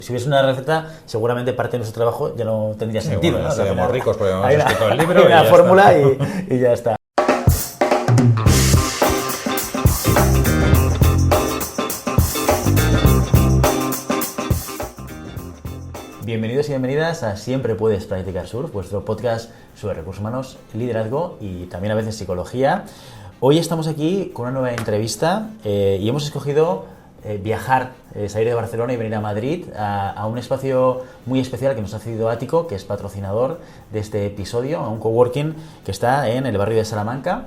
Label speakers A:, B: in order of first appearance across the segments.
A: Si hubiese una receta, seguramente parte de nuestro trabajo ya no tendría sentido.
B: Bueno,
A: ¿no?
B: seríamos ricos porque hemos
A: Hay
B: escrito el libro.
A: Hay una fórmula y ya está. Bienvenidos y bienvenidas a Siempre Puedes Practicar Surf, vuestro podcast sobre recursos humanos, liderazgo y también a veces psicología. Hoy estamos aquí con una nueva entrevista y hemos escogido viajar, salir de Barcelona y venir a Madrid a un espacio muy especial que nos ha cedido Ático, que es patrocinador de este episodio, a un coworking que está en el barrio de Salamanca,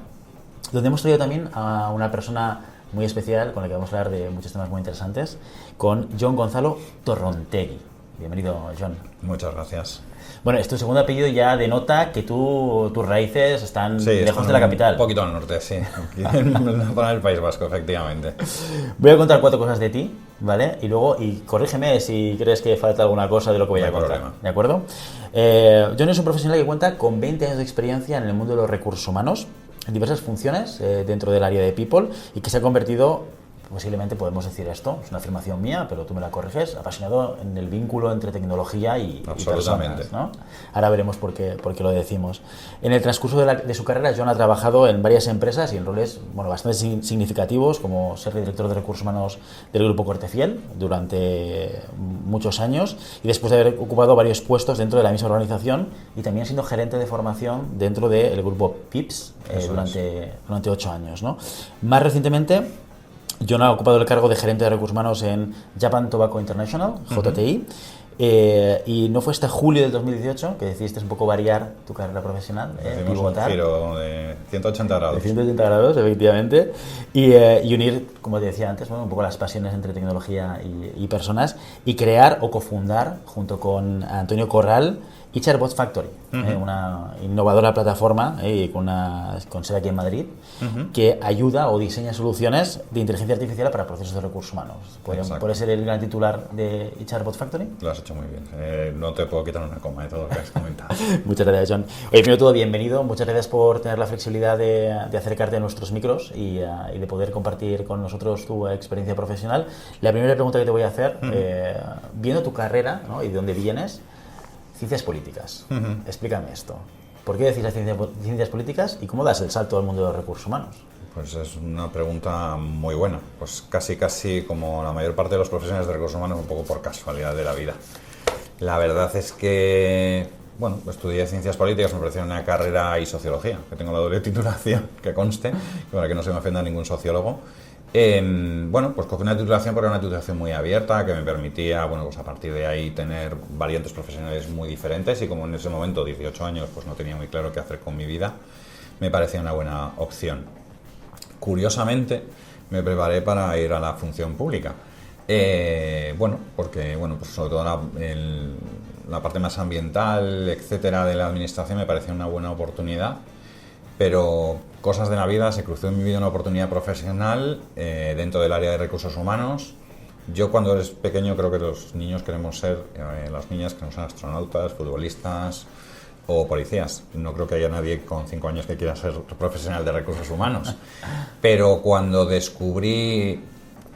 A: donde hemos traído también a una persona muy especial con la que vamos a hablar de muchos temas muy interesantes, con Jon Gonzalo Torrontegui. Bienvenido, Jon.
B: Muchas gracias.
A: Bueno, tu segundo apellido ya denota que tus raíces están lejos de la capital.
B: Un poquito al norte, sí. Aquí en la zona del País Vasco, efectivamente.
A: Voy a contar 4 cosas de ti, ¿vale? Y luego, corrígeme si crees que falta alguna cosa de lo que voy a contar.
B: Problema.
A: ¿De acuerdo? Jon es un profesional que cuenta con 20 años de experiencia en el mundo de los recursos humanos, en diversas funciones dentro del área de People, y que se ha convertido, posiblemente podemos decir esto, es una afirmación mía, pero tú me la corriges, apasionado en el vínculo entre tecnología y personas, ¿no? Ahora veremos por qué lo decimos. En el transcurso de su carrera, Jon ha trabajado en varias empresas y en roles bastante significativos, como ser director de recursos humanos del Grupo Cortefiel durante muchos años, y después de haber ocupado varios puestos dentro de la misma organización, y también siendo gerente de formación dentro del Grupo PIPS durante 8 años, ¿no? Más recientemente, Jon ha ocupado el cargo de gerente de recursos humanos en Japan Tobacco International, JTI, y no fue hasta julio del 2018 que decidiste un poco variar tu carrera profesional,
B: pivotar. Un giro de 180 grados.
A: De 180 grados, efectivamente, y unir, como te decía antes, un poco las pasiones entre tecnología y personas, y crear o cofundar, junto con Antonio Corral, HR Factory, una innovadora plataforma con sede aquí en Madrid, que ayuda o diseña soluciones de inteligencia artificial para procesos de recursos humanos. ¿Puede ser el gran titular de HR Factory?
B: Lo has hecho muy bien. No te puedo quitar una coma de todo lo que has comentado.
A: Muchas gracias, Jon. Oye, primero de todo, bienvenido. Muchas gracias por tener la flexibilidad de acercarte a nuestros micros y de poder compartir con nosotros tu experiencia profesional. La primera pregunta que te voy a hacer, viendo tu carrera, ¿no?, y de dónde vienes, ciencias políticas. Explícame esto. ¿Por qué decís las ciencias políticas y cómo das el salto al mundo de los recursos humanos?
B: Pues es una pregunta muy buena. Pues casi como la mayor parte de los profesionales de recursos humanos, un poco por casualidad de la vida. La verdad es que, estudié ciencias políticas, me pareció una carrera, y sociología, que tengo la doble titulación, que conste, para que no se me ofenda ningún sociólogo. Pues cogí una titulación, pero era una titulación muy abierta, que me permitía, a partir de ahí tener variantes profesionales muy diferentes, y como en ese momento, 18 años, pues no tenía muy claro qué hacer con mi vida, me parecía una buena opción. Curiosamente, me preparé para ir a la función pública, porque sobre todo la parte más ambiental, etcétera, de la administración me parecía una buena oportunidad. Pero cosas de la vida, se cruzó en mi vida una oportunidad profesional dentro del área de recursos humanos. Yo, cuando eres pequeño, creo que los niños queremos ser, las niñas queremos ser astronautas, futbolistas o policías. No creo que haya nadie con 5 años que quiera ser profesional de recursos humanos. Pero cuando descubrí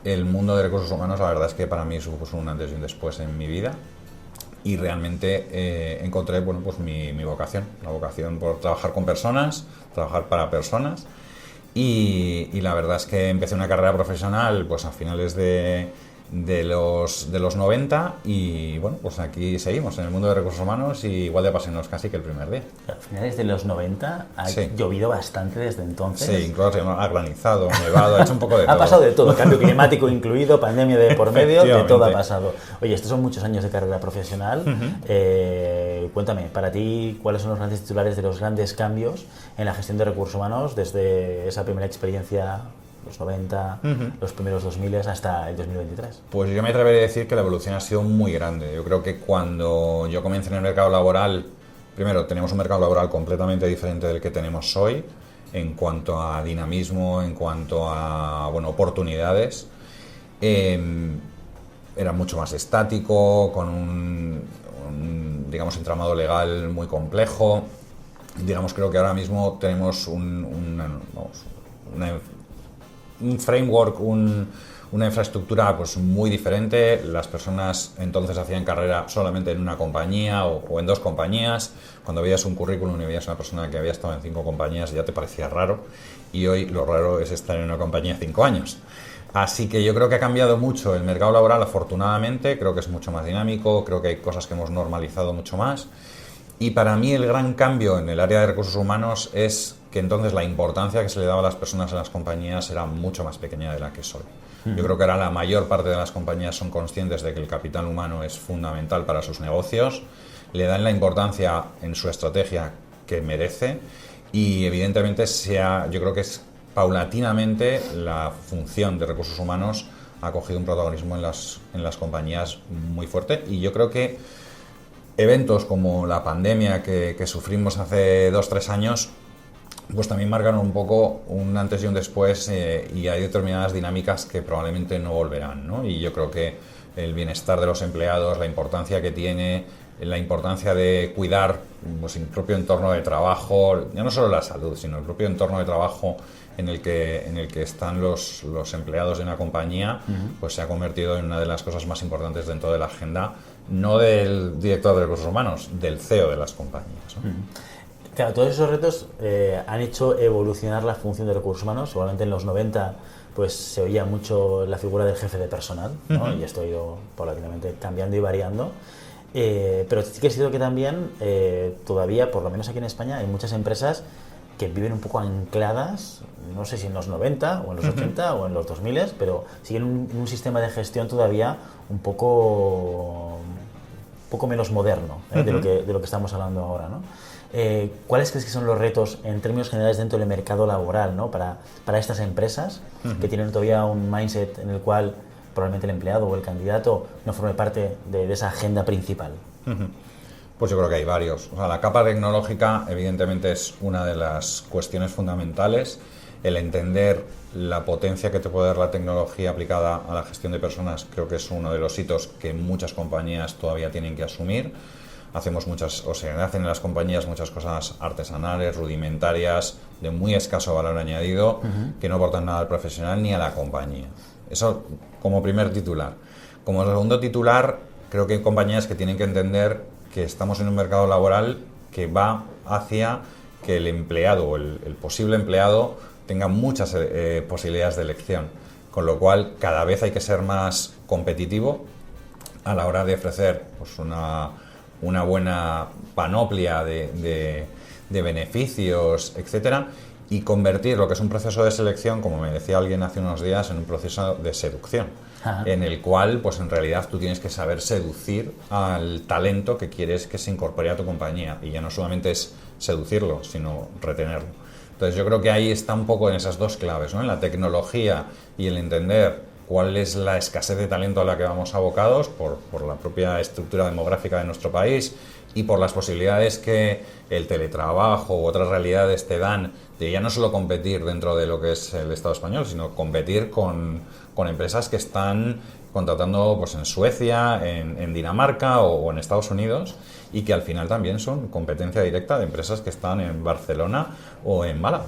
B: el mundo de recursos humanos, la verdad es que para mí supuso un antes y un después en mi vida. Y realmente encontré mi vocación, la vocación por trabajar con personas, trabajar para personas, y la verdad es que empecé una carrera profesional a finales de los 90, y aquí seguimos en el mundo de recursos humanos, y igual de apasionados casi que el primer día.
A: A finales de los 90 ha llovido bastante desde entonces.
B: Sí, incluso ha granizado, nevado, ha hecho un poco de todo.
A: Ha pasado de todo, cambio climático incluido, pandemia de por medio, de todo ha pasado. Oye, estos son muchos años de carrera profesional. Cuéntame, para ti, ¿cuáles son los grandes titulares de los grandes cambios en la gestión de recursos humanos desde esa primera experiencia, los 90, los primeros 2000 hasta el 2023?
B: Pues yo me atrevería a decir que la evolución ha sido muy grande. Yo creo que cuando yo comencé en el mercado laboral, primero, tenemos un mercado laboral completamente diferente del que tenemos hoy, en cuanto a dinamismo, en cuanto a oportunidades. Era mucho más estático, con un entramado legal muy complejo. Creo que ahora mismo tenemos un framework, una infraestructura pues muy diferente. Las personas entonces hacían carrera solamente en una compañía o en 2 compañías. Cuando veías un currículum y veías una persona que había estado en 5 compañías ya te parecía raro, y hoy lo raro es estar en una compañía 5 años. Así que yo creo que ha cambiado mucho el mercado laboral, afortunadamente. Creo que es mucho más dinámico, creo que hay cosas que hemos normalizado mucho más. Y para mí el gran cambio en el área de recursos humanos es que entonces la importancia que se le daba a las personas en las compañías era mucho más pequeña de la que es hoy. Yo creo que ahora la mayor parte de las compañías son conscientes de que el capital humano es fundamental para sus negocios, le dan la importancia en su estrategia que merece, y evidentemente yo creo que es paulatinamente la función de recursos humanos ha cogido un protagonismo en las compañías muy fuerte, y yo creo que eventos como la pandemia que sufrimos hace 2-3 años pues también marcaron un poco un antes y un después, y hay determinadas dinámicas que probablemente no volverán, ¿no? Y yo creo que el bienestar de los empleados, la importancia que tiene, la importancia de cuidar pues, el propio entorno de trabajo, ya no solo la salud, sino el propio entorno de trabajo en el que están los empleados de una compañía, pues se ha convertido en una de las cosas más importantes dentro de la agenda, no del director de recursos humanos, del CEO de las compañías, ¿no?
A: Claro, todos esos retos han hecho evolucionar la función de recursos humanos. Seguramente en los 90 pues se oía mucho la figura del jefe de personal, ¿no? Y esto ha ido paulatinamente cambiando y variando. Pero sí que es cierto que también todavía, por lo menos aquí en España, hay muchas empresas que viven un poco ancladas, no sé si en los 90 o en los 80 o en los 2000, pero siguen un sistema de gestión todavía un poco menos moderno, de lo que estamos hablando ahora, ¿no? ¿Cuáles crees que son los retos en términos generales dentro del mercado laboral, ¿no? para estas empresas que tienen todavía un mindset en el cual probablemente el empleado o el candidato no forme parte de esa agenda principal?
B: Pues yo creo que hay varios. O sea, la capa tecnológica evidentemente es una de las cuestiones fundamentales. El entender la potencia que te puede dar la tecnología aplicada a la gestión de personas creo que es uno de los hitos que muchas compañías todavía tienen que asumir. Hacen en las compañías muchas cosas artesanales, rudimentarias, de muy escaso valor añadido, que no aportan nada al profesional ni a la compañía. Eso como primer titular. Como segundo titular, creo que hay compañías que tienen que entender que estamos en un mercado laboral que va hacia que el empleado o el posible empleado tenga muchas posibilidades de elección, con lo cual cada vez hay que ser más competitivo a la hora de ofrecer pues, una buena panoplia de beneficios, etcétera, y convertir lo que es un proceso de selección, como me decía alguien hace unos días, en un proceso de seducción, en el cual pues en realidad tú tienes que saber seducir al talento que quieres que se incorpore a tu compañía, y ya no solamente es seducirlo, sino retenerlo. Entonces yo creo que ahí está un poco en esas dos claves, ¿no? En la tecnología y el entender cuál es la escasez de talento a la que vamos abocados por la propia estructura demográfica de nuestro país y por las posibilidades que el teletrabajo u otras realidades te dan de ya no solo competir dentro de lo que es el Estado español, sino competir con empresas que están contratando pues, en Suecia, en Dinamarca o en Estados Unidos, y que al final también son competencia directa de empresas que están en Barcelona o en Málaga.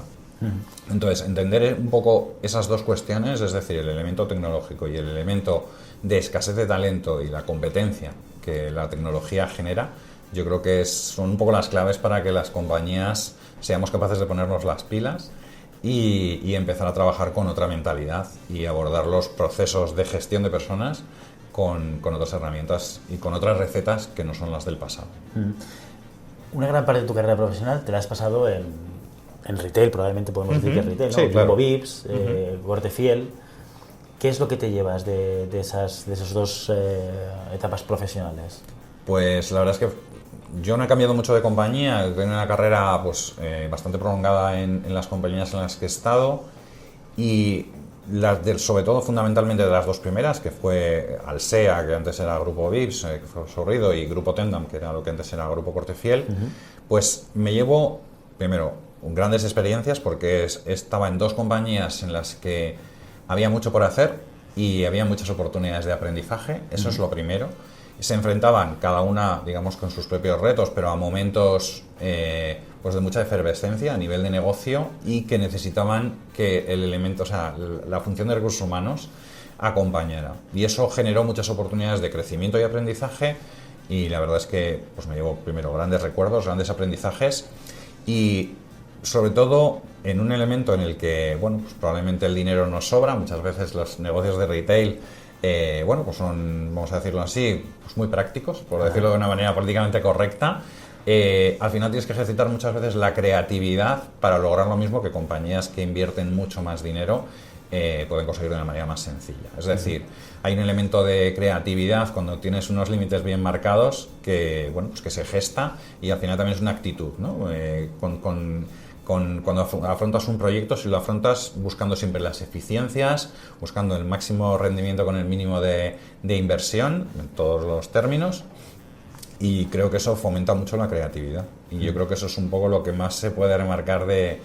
B: Entonces, entender un poco esas dos cuestiones, es decir, el elemento tecnológico y el elemento de escasez de talento y la competencia que la tecnología genera, yo creo que son un poco las claves para que las compañías seamos capaces de ponernos las pilas y empezar a trabajar con otra mentalidad y abordar los procesos de gestión de personas con otras herramientas y con otras recetas que no son las del pasado.
A: Una gran parte de tu carrera profesional te la has pasado en retail, probablemente podemos decir que es retail, ¿no?
B: Sí, claro.
A: Jumbo Vips, Guardefiel. ¿Qué es lo que te llevas de esas dos etapas profesionales?
B: Pues la verdad es que yo no he cambiado mucho de compañía, he tenido una carrera pues, bastante prolongada en las compañías en las que he estado, y sobre todo fundamentalmente de las dos primeras, que fue Alsea, que antes era Grupo Vips, que fue Sorrido, y Grupo Tendam, que era lo que antes era Grupo Guardefiel, pues me llevo primero grandes experiencias porque estaba en dos compañías en las que había mucho por hacer y había muchas oportunidades de aprendizaje, eso es lo primero. Se enfrentaban cada una, digamos, con sus propios retos, pero a momentos pues de mucha efervescencia a nivel de negocio, y que necesitaban que el elemento, o sea, la función de recursos humanos acompañara. Y eso generó muchas oportunidades de crecimiento y aprendizaje, y la verdad es que pues me llevo primero grandes recuerdos, grandes aprendizajes, y sobre todo en un elemento en el que, bueno, pues probablemente el dinero nos sobra. Muchas veces los negocios de retail, bueno, pues son, vamos a decirlo así, pues muy prácticos, por decirlo de una manera políticamente correcta. Al final tienes que ejercitar muchas veces la creatividad para lograr lo mismo que compañías que invierten mucho más dinero pueden conseguir de una manera más sencilla. Es decir, hay un elemento de creatividad cuando tienes unos límites bien marcados que, bueno, pues que se gesta, y al final también es una actitud, ¿no? Cuando afrontas un proyecto, si lo afrontas buscando siempre las eficiencias, buscando el máximo rendimiento con el mínimo de inversión, en todos los términos, y creo que eso fomenta mucho la creatividad. Y yo creo que eso es un poco lo que más se puede remarcar de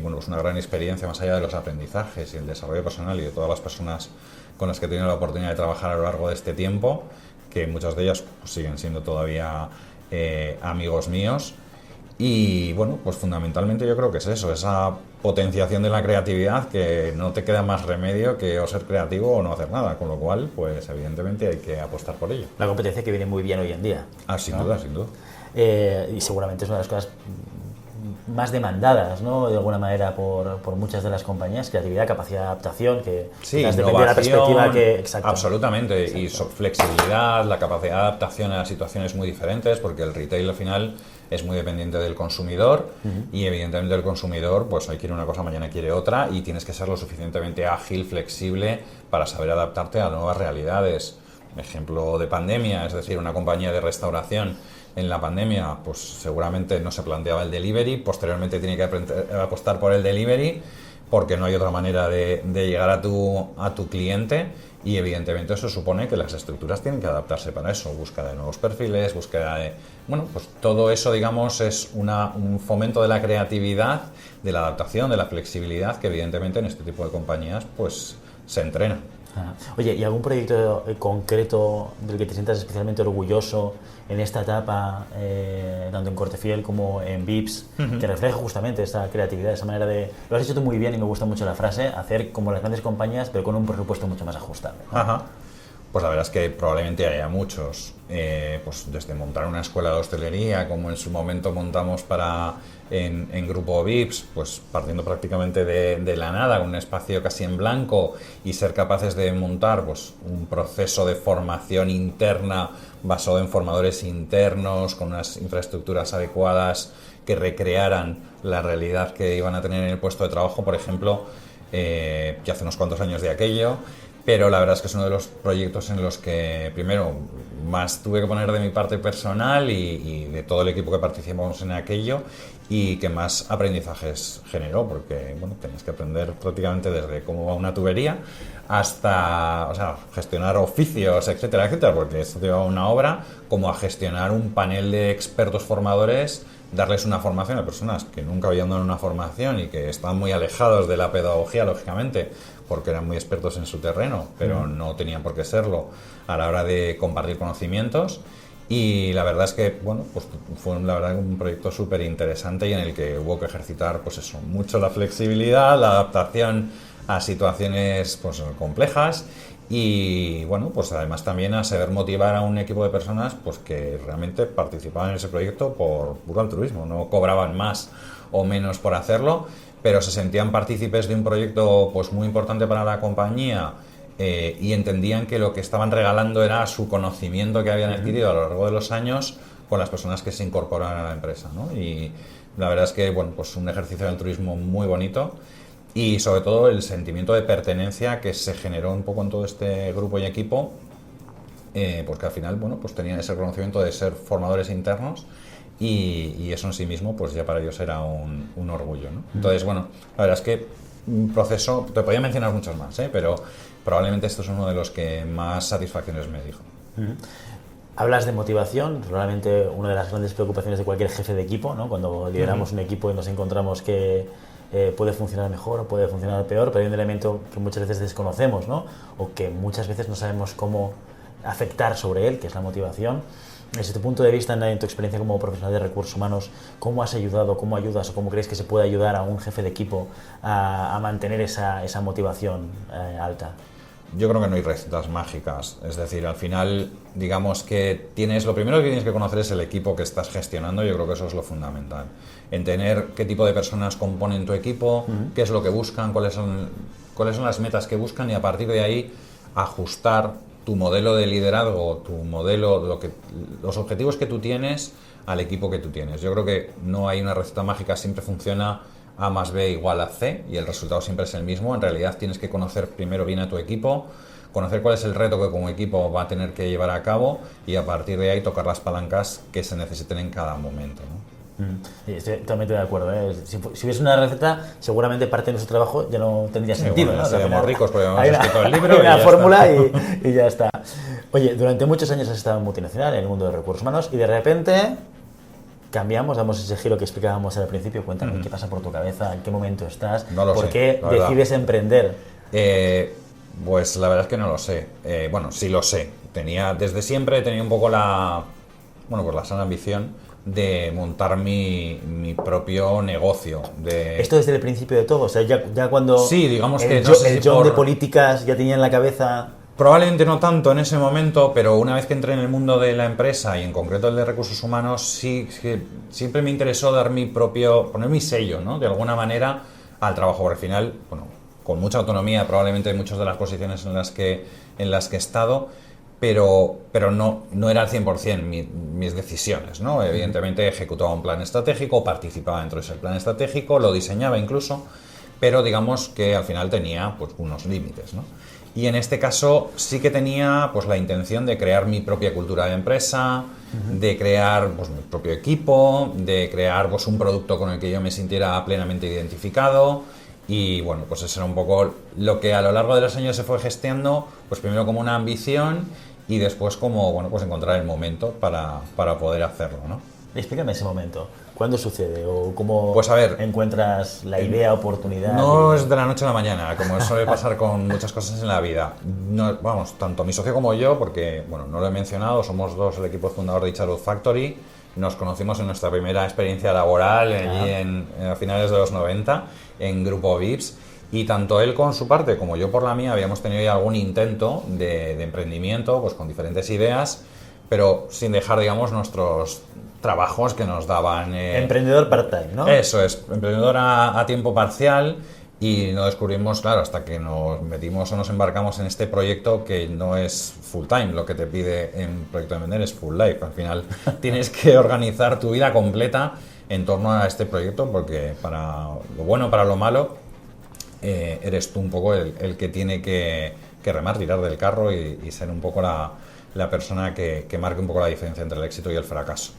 B: bueno, pues una gran experiencia, más allá de los aprendizajes y el desarrollo personal y de todas las personas con las que he tenido la oportunidad de trabajar a lo largo de este tiempo, que muchas de ellas pues siguen siendo todavía amigos míos. Y bueno, pues fundamentalmente yo creo que es eso, esa potenciación de la creatividad, que no te queda más remedio que o ser creativo o no hacer nada, con lo cual, pues evidentemente hay que apostar por ello.
A: La competencia que viene muy bien hoy en día.
B: Sin
A: ¿no?
B: duda, sin duda.
A: Y seguramente es una de las cosas más demandadas, ¿no? De alguna manera por muchas de las compañías, creatividad, capacidad de adaptación, que
B: sí,
A: depende de la perspectiva que... Exacto.
B: Absolutamente, exacto. Y flexibilidad, la capacidad de adaptación a situaciones muy diferentes, porque el retail al final es muy dependiente del consumidor, y evidentemente el consumidor pues hoy quiere una cosa, mañana quiere otra, y tienes que ser lo suficientemente ágil, flexible para saber adaptarte a nuevas realidades. Ejemplo de pandemia, es decir, una compañía de restauración en la pandemia pues seguramente no se planteaba el delivery, posteriormente tiene que apostar por el delivery porque no hay otra manera de llegar a tu cliente, y evidentemente eso supone que las estructuras tienen que adaptarse para eso, búsqueda de nuevos perfiles, búsqueda de... Bueno, pues todo eso, digamos, es un fomento de la creatividad, de la adaptación, de la flexibilidad, que evidentemente en este tipo de compañías pues se entrena.
A: Oye, ¿y algún proyecto concreto del que te sientas especialmente orgulloso en esta etapa, tanto en Cortefiel como en Vips, que refleja justamente esta creatividad, esa manera de... Lo has hecho tú muy bien y me gusta mucho la frase, hacer como las grandes compañías, pero con un presupuesto mucho más ajustable, ¿no?
B: Ajá. Pues la verdad es que probablemente haya muchos, pues desde montar una escuela de hostelería, como en su momento montamos en Grupo Vips, pues partiendo prácticamente de la nada, con un espacio casi en blanco, y ser capaces de montar pues un proceso de formación interna basado en formadores internos, con unas infraestructuras adecuadas que recrearan la realidad que iban a tener en el puesto de trabajo, por ejemplo, ya hace unos cuantos años de aquello. Pero la verdad es que es uno de los proyectos en los que, primero, más tuve que poner de mi parte personal y de todo el equipo que participamos en aquello, y que más aprendizajes generó, porque bueno, tenías que aprender prácticamente desde cómo va una tubería hasta, o sea, gestionar oficios, etcétera, etcétera, porque esto lleva una obra, como a gestionar un panel de expertos formadores, darles una formación a personas que nunca habían dado una formación y que estaban muy alejados de la pedagogía, lógicamente, porque eran muy expertos en su terreno, pero no tenían por qué serlo a la hora de compartir conocimientos. Y la verdad es que, bueno, pues fue la verdad un proyecto súper interesante, y en el que hubo que ejercitar, pues eso, mucho la flexibilidad, la adaptación a situaciones pues complejas, y bueno, pues además también a saber motivar a un equipo de personas pues que realmente participaban en ese proyecto por puro altruismo, no cobraban más o menos por hacerlo, pero se sentían partícipes de un proyecto pues muy importante para la compañía, y entendían que lo que estaban regalando era su conocimiento que habían adquirido a lo largo de los años con las personas que se incorporaban a la empresa, ¿no? Y la verdad es que, bueno, pues un ejercicio de altruismo muy bonito, y sobre todo el sentimiento de pertenencia que se generó un poco en todo este grupo y equipo, porque al final, bueno, pues tenían ese reconocimiento de ser formadores internos, y eso en sí mismo pues ya para ellos era un orgullo, ¿no? Entonces, bueno, la verdad es que un proceso, te podía mencionar muchos más, pero probablemente esto es uno de los que más satisfacciones me dijo.
A: Hablas de motivación, realmente una de las grandes preocupaciones de cualquier jefe de equipo, ¿no? Cuando lideramos un equipo y nos encontramos que puede funcionar mejor o puede funcionar peor, pero hay un elemento que muchas veces desconocemos, ¿no? O que muchas veces no sabemos cómo afectar sobre él, que es la motivación. Desde tu punto de vista, en tu experiencia como profesional de recursos humanos, ¿cómo has ayudado, cómo ayudas o cómo crees que se puede ayudar a un jefe de equipo a mantener esa motivación alta?
B: yo creo que no hay recetas mágicas. Es decir, al final, digamos que lo primero que tienes que conocer es el equipo que estás gestionando. Yo creo que eso es lo fundamental. Entender qué tipo de personas componen tu equipo, qué es lo que buscan, cuáles son las metas que buscan, y a partir de ahí ajustar tu modelo de liderazgo, tu modelo, los objetivos que tú tienes al equipo que tú tienes. Yo creo que no hay una receta mágica, siempre funciona A más B igual a C y el resultado siempre es el mismo. En realidad tienes que conocer primero bien a tu equipo, conocer cuál es el reto que como equipo va a tener que llevar a cabo y a partir de ahí tocar las palancas que se necesiten en cada momento, ¿no?
A: Estoy totalmente de acuerdo, ¿eh? Si hubiese una receta, seguramente parte de nuestro trabajo ya no tendría sentido.
B: Bueno,
A: ¿no?
B: seríamos ricos porque hemos
A: hay
B: escrito el libro.
A: Hay
B: y
A: una
B: ya
A: fórmula
B: está.
A: y ya está. Oye, durante muchos años has estado en multinacional, en el mundo de recursos humanos, y de repente cambiamos, damos ese giro que explicábamos al principio. Cuéntame, ¿qué pasa por tu cabeza? ¿En qué momento estás?
B: No lo
A: ¿Por
B: sé,
A: qué
B: la verdad.
A: decides emprender?
B: Pues la verdad es que no lo sé. Bueno, sí lo sé. Desde siempre he tenido un poco la sana ambición de montar mi propio negocio.
A: Esto desde el principio de todo, o sea, ya cuando
B: Sí, digamos que
A: el,
B: no sé
A: el
B: si
A: John de
B: por-
A: políticas ya tenía en la cabeza.
B: Probablemente no tanto en ese momento, pero una vez que entré en el mundo de la empresa y en concreto el de recursos humanos, sí que siempre me interesó poner mi sello, ¿no? De alguna manera al trabajo, porque al final, bueno, con mucha autonomía probablemente en muchas de las posiciones en las que he estado, pero no era al 100% mis decisiones, ¿no? Evidentemente ejecutaba un plan estratégico, participaba dentro de ese plan estratégico, lo diseñaba incluso, pero digamos que al final tenía pues unos límites, ¿no? Y en este caso sí que tenía pues la intención de crear mi propia cultura de empresa, de crear pues mi propio equipo, de crear pues un producto con el que yo me sintiera plenamente identificado. Y bueno, pues eso era un poco lo que a lo largo de los años se fue gestando, pues primero como una ambición y después como, bueno, pues encontrar el momento para poder hacerlo, ¿no?
A: Explícame ese momento. ¿Cuándo sucede? ¿O cómo
B: Pues a ver,
A: encuentras la idea, oportunidad?
B: No es de la noche a la mañana, como suele pasar con muchas cosas en la vida. No, vamos, tanto mi socio como yo, porque, bueno, no lo he mencionado, somos dos el equipo fundador de Icharud Factory. Nos conocimos en nuestra primera experiencia laboral, allí a finales de los 90, en Grupo VIPS. Y tanto él con su parte como yo por la mía habíamos tenido ya algún intento de emprendimiento, pues con diferentes ideas, pero sin dejar, digamos, nuestros trabajos que nos daban...
A: Emprendedor part-time, ¿no?
B: Eso es, emprendedor a tiempo parcial, y no descubrimos, claro, hasta que nos metimos o nos embarcamos en este proyecto que no es full time. Lo que te pide en Proyecto de Emprender es full life. Al final tienes que organizar tu vida completa en torno a este proyecto, porque para lo bueno, para lo malo, eres tú un poco el que tiene que remar, tirar del carro y ser un poco la persona que marque un poco la diferencia entre el éxito y el fracaso.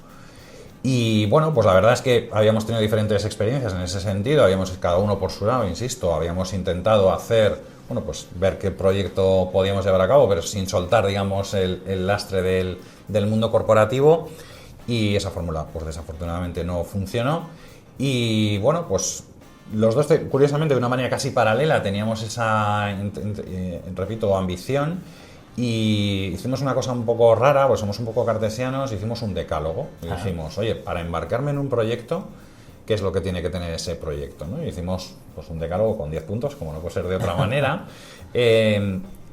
B: Y bueno, pues la verdad es que habíamos tenido diferentes experiencias en ese sentido, habíamos cada uno por su lado, insisto, habíamos intentado hacer, bueno, pues ver qué proyecto podíamos llevar a cabo, pero sin soltar, digamos, el lastre del mundo corporativo, y esa fórmula, pues desafortunadamente no funcionó. Y bueno, pues los dos, curiosamente, de una manera casi paralela, teníamos esa, repito, ambición. Y hicimos una cosa un poco rara, pues somos un poco cartesianos, hicimos un decálogo. Y dijimos, oye, para embarcarme en un proyecto, ¿qué es lo que tiene que tener ese proyecto, ¿no? Y hicimos pues un decálogo con 10 puntos, como no puede ser de otra manera.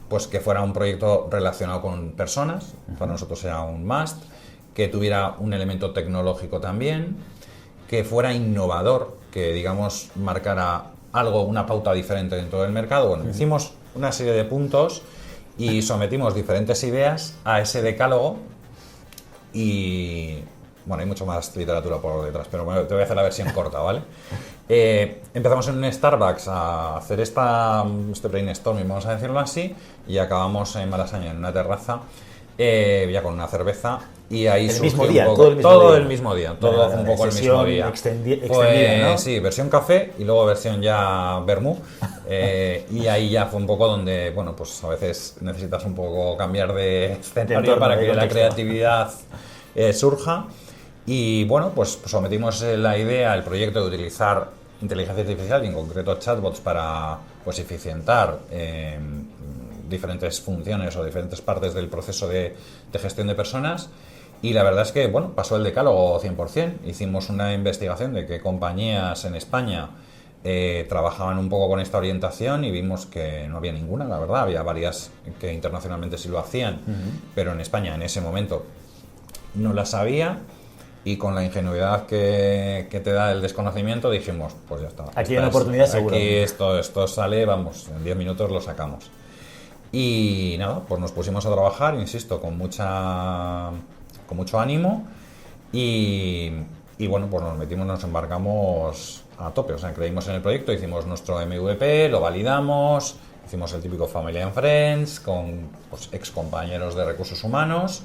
B: Pues que fuera un proyecto relacionado con personas, para nosotros era un must, que tuviera un elemento tecnológico también, que fuera innovador, que, digamos, marcara algo, una pauta diferente dentro del mercado. Bueno, hicimos una serie de puntos y sometimos diferentes ideas a ese decálogo. Y bueno, hay mucho más literatura por detrás, pero bueno, te voy a hacer la versión corta, ¿vale? Empezamos en un Starbucks a hacer este brainstorming, vamos a decirlo así, y acabamos en Malasaña, en una terraza, ya con una cerveza. Y ahí
A: el
B: surgió
A: mismo día,
B: un poco,
A: todo el mismo día.
B: todo un poco el mismo día.
A: Extendida, ¿no?
B: Sí, versión café y luego versión ya vermú. Y ahí ya fue un poco donde, bueno, pues a veces necesitas un poco cambiar de escenario para que la creatividad surja. Y bueno, pues sometimos la idea, el proyecto de utilizar inteligencia artificial y en concreto chatbots para pues eficientar diferentes funciones o diferentes partes del proceso de gestión de personas. Y la verdad es que, bueno, pasó el decálogo 100%. Hicimos una investigación de qué compañías en España trabajaban un poco con esta orientación y vimos que no había ninguna, la verdad. Había varias que internacionalmente sí lo hacían, pero en España en ese momento no las había. Y con la ingenuidad que te da el desconocimiento dijimos, pues ya está.
A: Aquí hay una oportunidad seguro.
B: Aquí esto sale, vamos, en 10 minutos lo sacamos. Y nada, pues nos pusimos a trabajar, insisto, con mucho ánimo y bueno, pues nos embarcamos a tope. O sea, creímos en el proyecto, hicimos nuestro MVP, lo validamos, hicimos el típico Family and Friends con pues, ex compañeros de recursos humanos.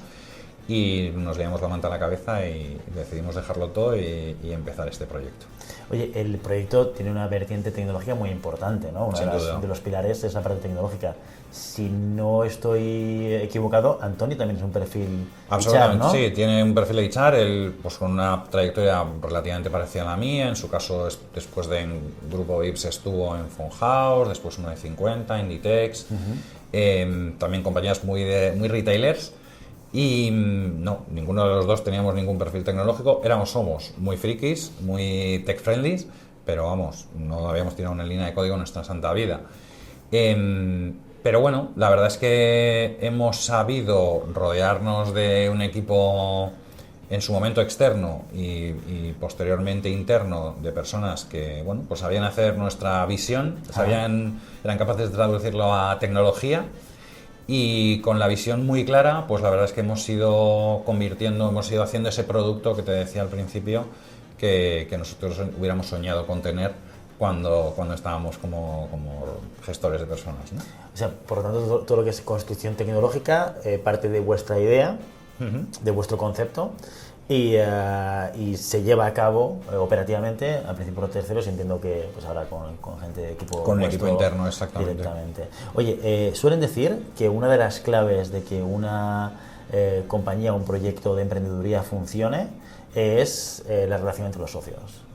B: Y nos llevamos la manta a la cabeza y decidimos dejarlo todo y empezar este proyecto.
A: Oye, el proyecto tiene una vertiente tecnológica muy importante, ¿no? Uno de los pilares es la parte tecnológica. Si no estoy equivocado, Antonio también es un perfil
B: absolutamente,
A: HR, ¿no?
B: Sí, tiene un perfil HR, él pues con una trayectoria relativamente parecida a la mía. En su caso, después de Grupo Vips estuvo en Funhouse, después uno de 50, Inditex, también compañías muy retailers. Y no, ninguno de los dos teníamos ningún perfil tecnológico. Somos muy frikis, muy tech friendly, pero vamos, no habíamos tirado una línea de código en nuestra santa vida. Pero bueno, la verdad es que hemos sabido rodearnos de un equipo en su momento externo y posteriormente interno de personas que, bueno, pues sabían hacer nuestra visión, eran capaces de traducirlo a tecnología. Y con la visión muy clara, pues la verdad es que hemos ido haciendo ese producto que te decía al principio, que nosotros hubiéramos soñado con tener cuando estábamos como gestores de personas, ¿no?
A: O sea, por lo tanto, todo lo que es construcción tecnológica parte de vuestra idea, de vuestro concepto, y se lleva a cabo operativamente, al principio por terceros, entiendo que pues ahora con gente de equipo.
B: Con un equipo interno, exactamente.
A: Directamente. Oye, suelen decir que una de las claves de que una compañía o un proyecto de emprendeduría funcione es la relación entre los socios.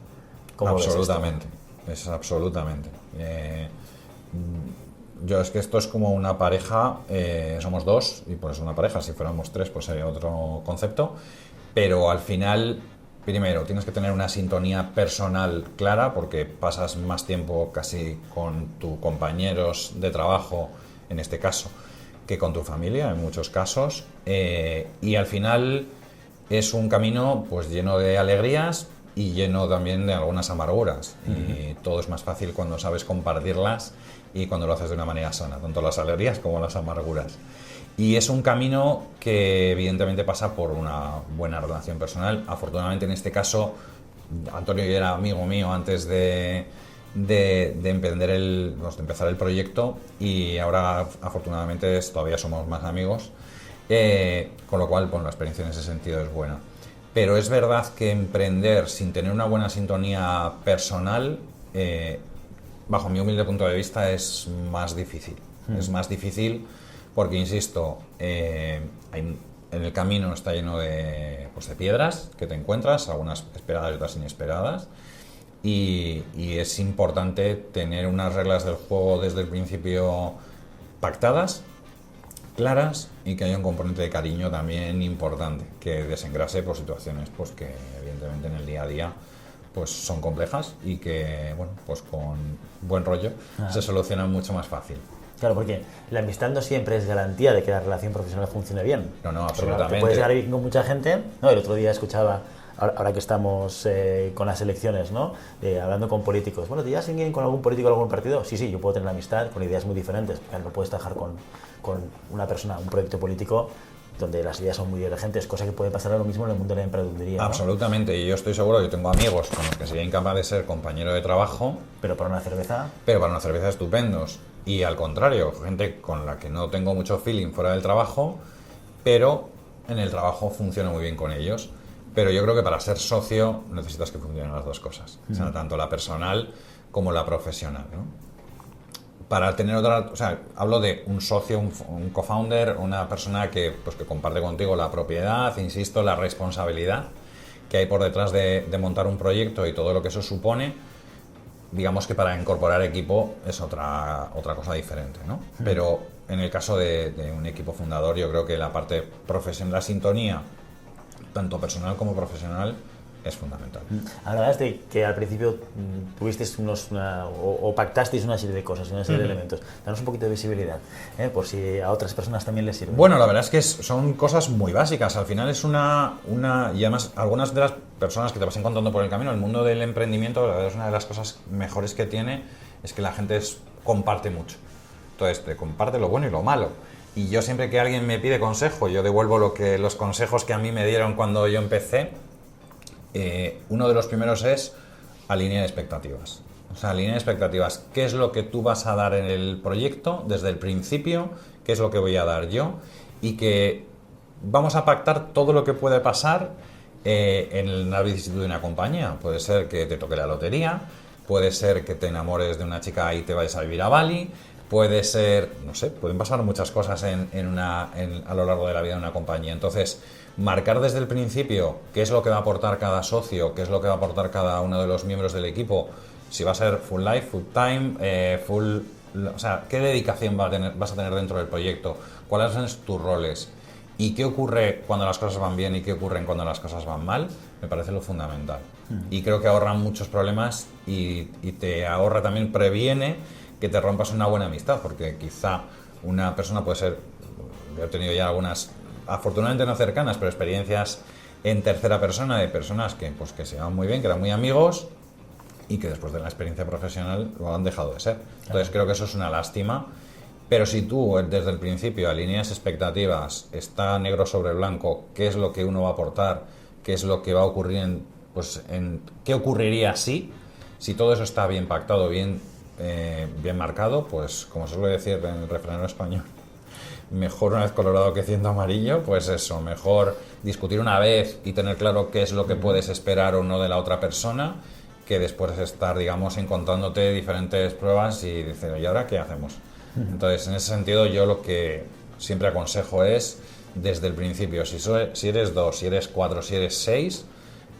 A: ¿Cómo
B: absolutamente, es absolutamente. Es que esto es como una pareja, somos dos y por eso una pareja, si fuéramos tres pues sería otro concepto. Pero al final, primero, tienes que tener una sintonía personal clara porque pasas más tiempo casi con tus compañeros de trabajo, en este caso, que con tu familia, en muchos casos. Y al final es un camino pues lleno de alegrías y lleno también de algunas amarguras. Y todo es más fácil cuando sabes compartirlas y cuando lo haces de una manera sana, tanto las alegrías como las amarguras. Y es un camino que evidentemente pasa por una buena relación personal. Afortunadamente en este caso, Antonio ya era amigo mío antes de empezar el proyecto y ahora afortunadamente todavía somos más amigos, con lo cual la experiencia en ese sentido es buena. Pero es verdad que emprender sin tener una buena sintonía personal, bajo mi humilde punto de vista, es más difícil. Es más difícil porque, insisto, en el camino está lleno de piedras que te encuentras, algunas esperadas y otras inesperadas, y es importante tener unas reglas del juego desde el principio pactadas, claras, y que haya un componente de cariño también importante, que desengrase por situaciones pues que evidentemente en el día a día pues son complejas y que pues con buen rollo se solucionan mucho más fácil.
A: Claro, porque la amistad no siempre es garantía de que la relación profesional funcione bien.
B: No, absolutamente.
A: Te puedes llegar con mucha gente, ¿no? El otro día escuchaba, ahora que estamos con las elecciones, ¿no? Hablando con políticos. Bueno, ¿te llevas bien con algún político o algún partido? Sí, yo puedo tener amistad con ideas muy diferentes. No puedes trabajar con una persona, un proyecto político donde las ideas son muy divergentes, cosa que puede pasar lo mismo en el mundo de la emprendeduría, ¿no?
B: Absolutamente, y yo estoy seguro que tengo amigos con los que sería incapaz de ser compañero de trabajo.
A: Pero para una cerveza
B: estupendos. Y al contrario, gente con la que no tengo mucho feeling fuera del trabajo, pero en el trabajo funciona muy bien con ellos. Pero yo creo que para ser socio necesitas que funcionen las dos cosas, o sea, tanto la personal como la profesional, ¿no? Para tener hablo de un socio, un co-founder, una persona que comparte contigo la propiedad, insisto, la responsabilidad que hay por detrás de montar un proyecto y todo lo que eso supone. Digamos que para incorporar equipo es otra cosa diferente, ¿no? Pero en el caso de un equipo fundador, yo creo que la parte profesional, la sintonía, tanto personal como profesional, es fundamental.
A: Hablabas de que al principio tuvisteis o pactasteis una serie de cosas, una serie de elementos. Danos un poquito de visibilidad, por si a otras personas también les sirve.
B: Bueno, la verdad es que son cosas muy básicas. Al final es y además algunas de las personas que te vas encontrando por el camino, el mundo del emprendimiento, la verdad es una de las cosas mejores que tiene, es que la gente comparte mucho. Entonces, te comparte lo bueno y lo malo. Y yo siempre que alguien me pide consejo, yo devuelvo los consejos que a mí me dieron cuando yo empecé. Uno de los primeros es alinear expectativas. O sea, alinear expectativas. ¿Qué es lo que tú vas a dar en el proyecto desde el principio? ¿Qué es lo que voy a dar yo? Y que vamos a pactar todo lo que puede pasar en la vicisitud de una compañía. Puede ser que te toque la lotería, puede ser que te enamores de una chica y te vayas a vivir a Bali, puede ser, no sé, pueden pasar muchas cosas a lo largo de la vida de una compañía. Entonces, marcar desde el principio qué es lo que va a aportar cada socio, qué es lo que va a aportar cada uno de los miembros del equipo, si va a ser full life, full time, o sea, qué dedicación vas a tener dentro del proyecto, cuáles son tus roles y qué ocurre cuando las cosas van bien y qué ocurre cuando las cosas van mal, me parece lo fundamental. Y creo que ahorra muchos problemas y te ahorra también, previene que te rompas una buena amistad, porque quizá una persona puede ser, yo he tenido ya algunas, afortunadamente no cercanas, pero experiencias en tercera persona de personas que se llevan muy bien, que eran muy amigos y que después de la experiencia profesional lo han dejado de ser. Entonces creo que eso es una lástima, pero si tú desde el principio alineas expectativas, está negro sobre blanco, qué es lo que uno va a aportar, qué es lo que va a ocurrir, qué ocurriría si todo eso está bien pactado, bien marcado, pues como se suele decir en el refrán español, mejor una vez colorado que ciento amarillo, pues eso, mejor discutir una vez y tener claro qué es lo que puedes esperar o no de la otra persona, que después estar, digamos, encontrándote diferentes pruebas y decir, ¿y ahora qué hacemos? Entonces, en ese sentido, yo lo que siempre aconsejo es, desde el principio, si eres 2, si eres 4, si eres 6,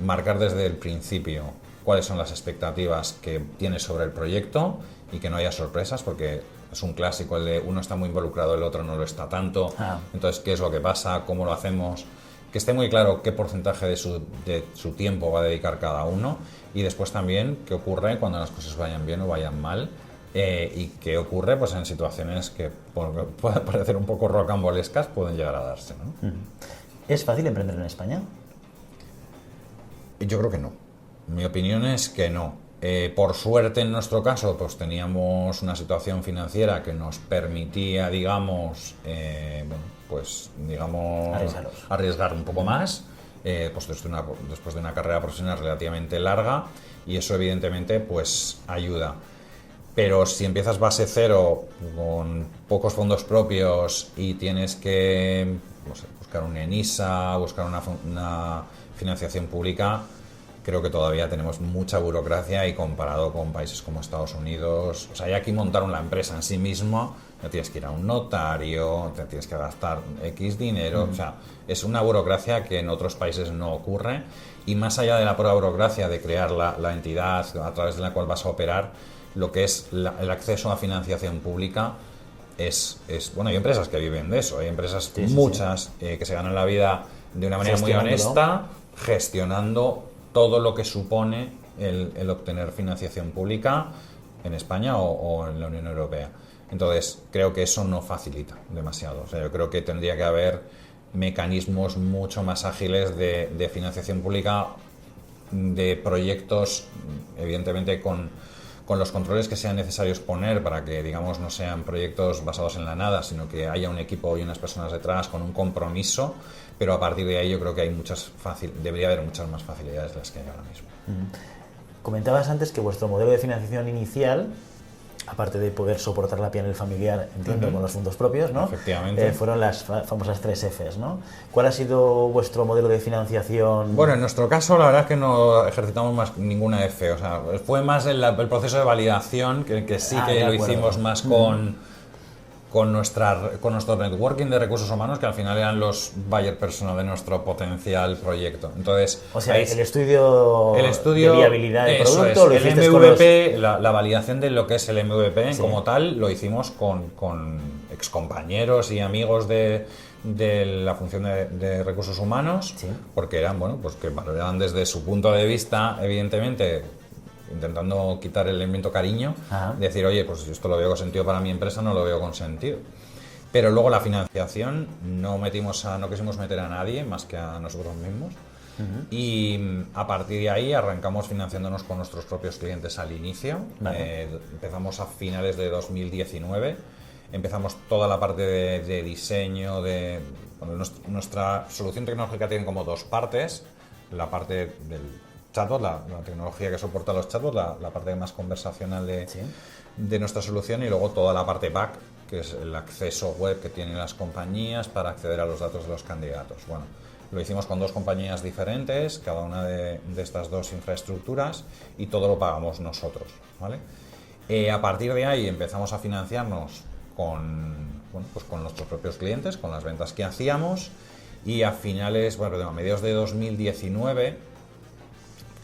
B: marcar desde el principio cuáles son las expectativas que tienes sobre el proyecto y que no haya sorpresas, porque es un clásico el de uno está muy involucrado, el otro no lo está tanto. Entonces, ¿qué es lo que pasa? ¿Cómo lo hacemos? Que esté muy claro qué porcentaje de su tiempo va a dedicar cada uno, y después también qué ocurre cuando las cosas vayan bien o vayan mal, y qué ocurre pues en situaciones que pueden parecer un poco rocambolescas, pueden llegar a darse, ¿no?
A: ¿Es fácil emprender en España?
B: Yo creo que no. Mi opinión es que no. Por suerte, en nuestro caso, pues teníamos una situación financiera que nos permitía, digamos, arriesgar un poco más, pues después de una carrera profesional relativamente larga, y eso evidentemente pues ayuda. Pero si empiezas base cero, con pocos fondos propios y tienes que buscar un ENISA, buscar una financiación pública, creo que todavía tenemos mucha burocracia, y comparado con países como Estados Unidos, o sea, ya aquí montar la empresa en sí mismo, ya tienes que ir a un notario, te tienes que gastar X dinero, o sea, es una burocracia que en otros países no ocurre, y más allá de la pura burocracia de crear la entidad a través de la cual vas a operar, lo que es el acceso a financiación pública bueno, hay empresas que viven de eso, hay empresas muchas que se ganan la vida de una manera muy honesta, gestionando todo lo que supone el obtener financiación pública en España o en la Unión Europea. Entonces, creo que eso no facilita demasiado. O sea, yo creo que tendría que haber mecanismos mucho más ágiles de financiación pública, de proyectos, evidentemente con los controles que sean necesarios poner para que, digamos, no sean proyectos basados en la nada, sino que haya un equipo y unas personas detrás con un compromiso, pero a partir de ahí yo creo que debería haber muchas más facilidades de las que hay ahora mismo.
A: Comentabas antes que vuestro modelo de financiación inicial, aparte de poder soportar la P&L familiar, entiendo, con los fondos propios, ¿no?
B: Efectivamente.
A: Fueron las famosas 3 Fs, ¿no? ¿Cuál ha sido vuestro modelo de financiación?
B: Bueno, en nuestro caso, la verdad es que no ejercitamos más ninguna F. O sea, fue más el proceso de validación, que sí que lo hicimos más con con nuestro networking de recursos humanos, que al final eran los buyer persona de nuestro potencial proyecto. Entonces,
A: o sea, el estudio de viabilidad del producto,
B: lo hiciste con MVP, la validación de lo que es el MVP como tal, lo hicimos con excompañeros y amigos de la función de recursos humanos, porque eran, bueno, pues que valoraban desde su punto de vista, evidentemente, intentando quitar el elemento cariño, decir, oye, pues esto lo veo con sentido para mi empresa, no lo veo con sentido. Pero luego la financiación no quisimos meter a nadie más que a nosotros mismos. Y a partir de ahí arrancamos financiándonos con nuestros propios clientes al inicio. Empezamos a finales de 2019. Empezamos toda la parte de diseño. Nuestra solución tecnológica tiene como dos partes. La parte del chatbot, la tecnología que soporta los chatbots, la parte más conversacional de nuestra solución, y luego toda la parte back, que es el acceso web que tienen las compañías para acceder a los datos de los candidatos. Bueno, lo hicimos con dos compañías diferentes, cada una de estas dos infraestructuras, y todo lo pagamos nosotros, ¿vale? A partir de ahí empezamos a financiarnos con nuestros propios clientes, con las ventas que hacíamos, y a mediados de 2019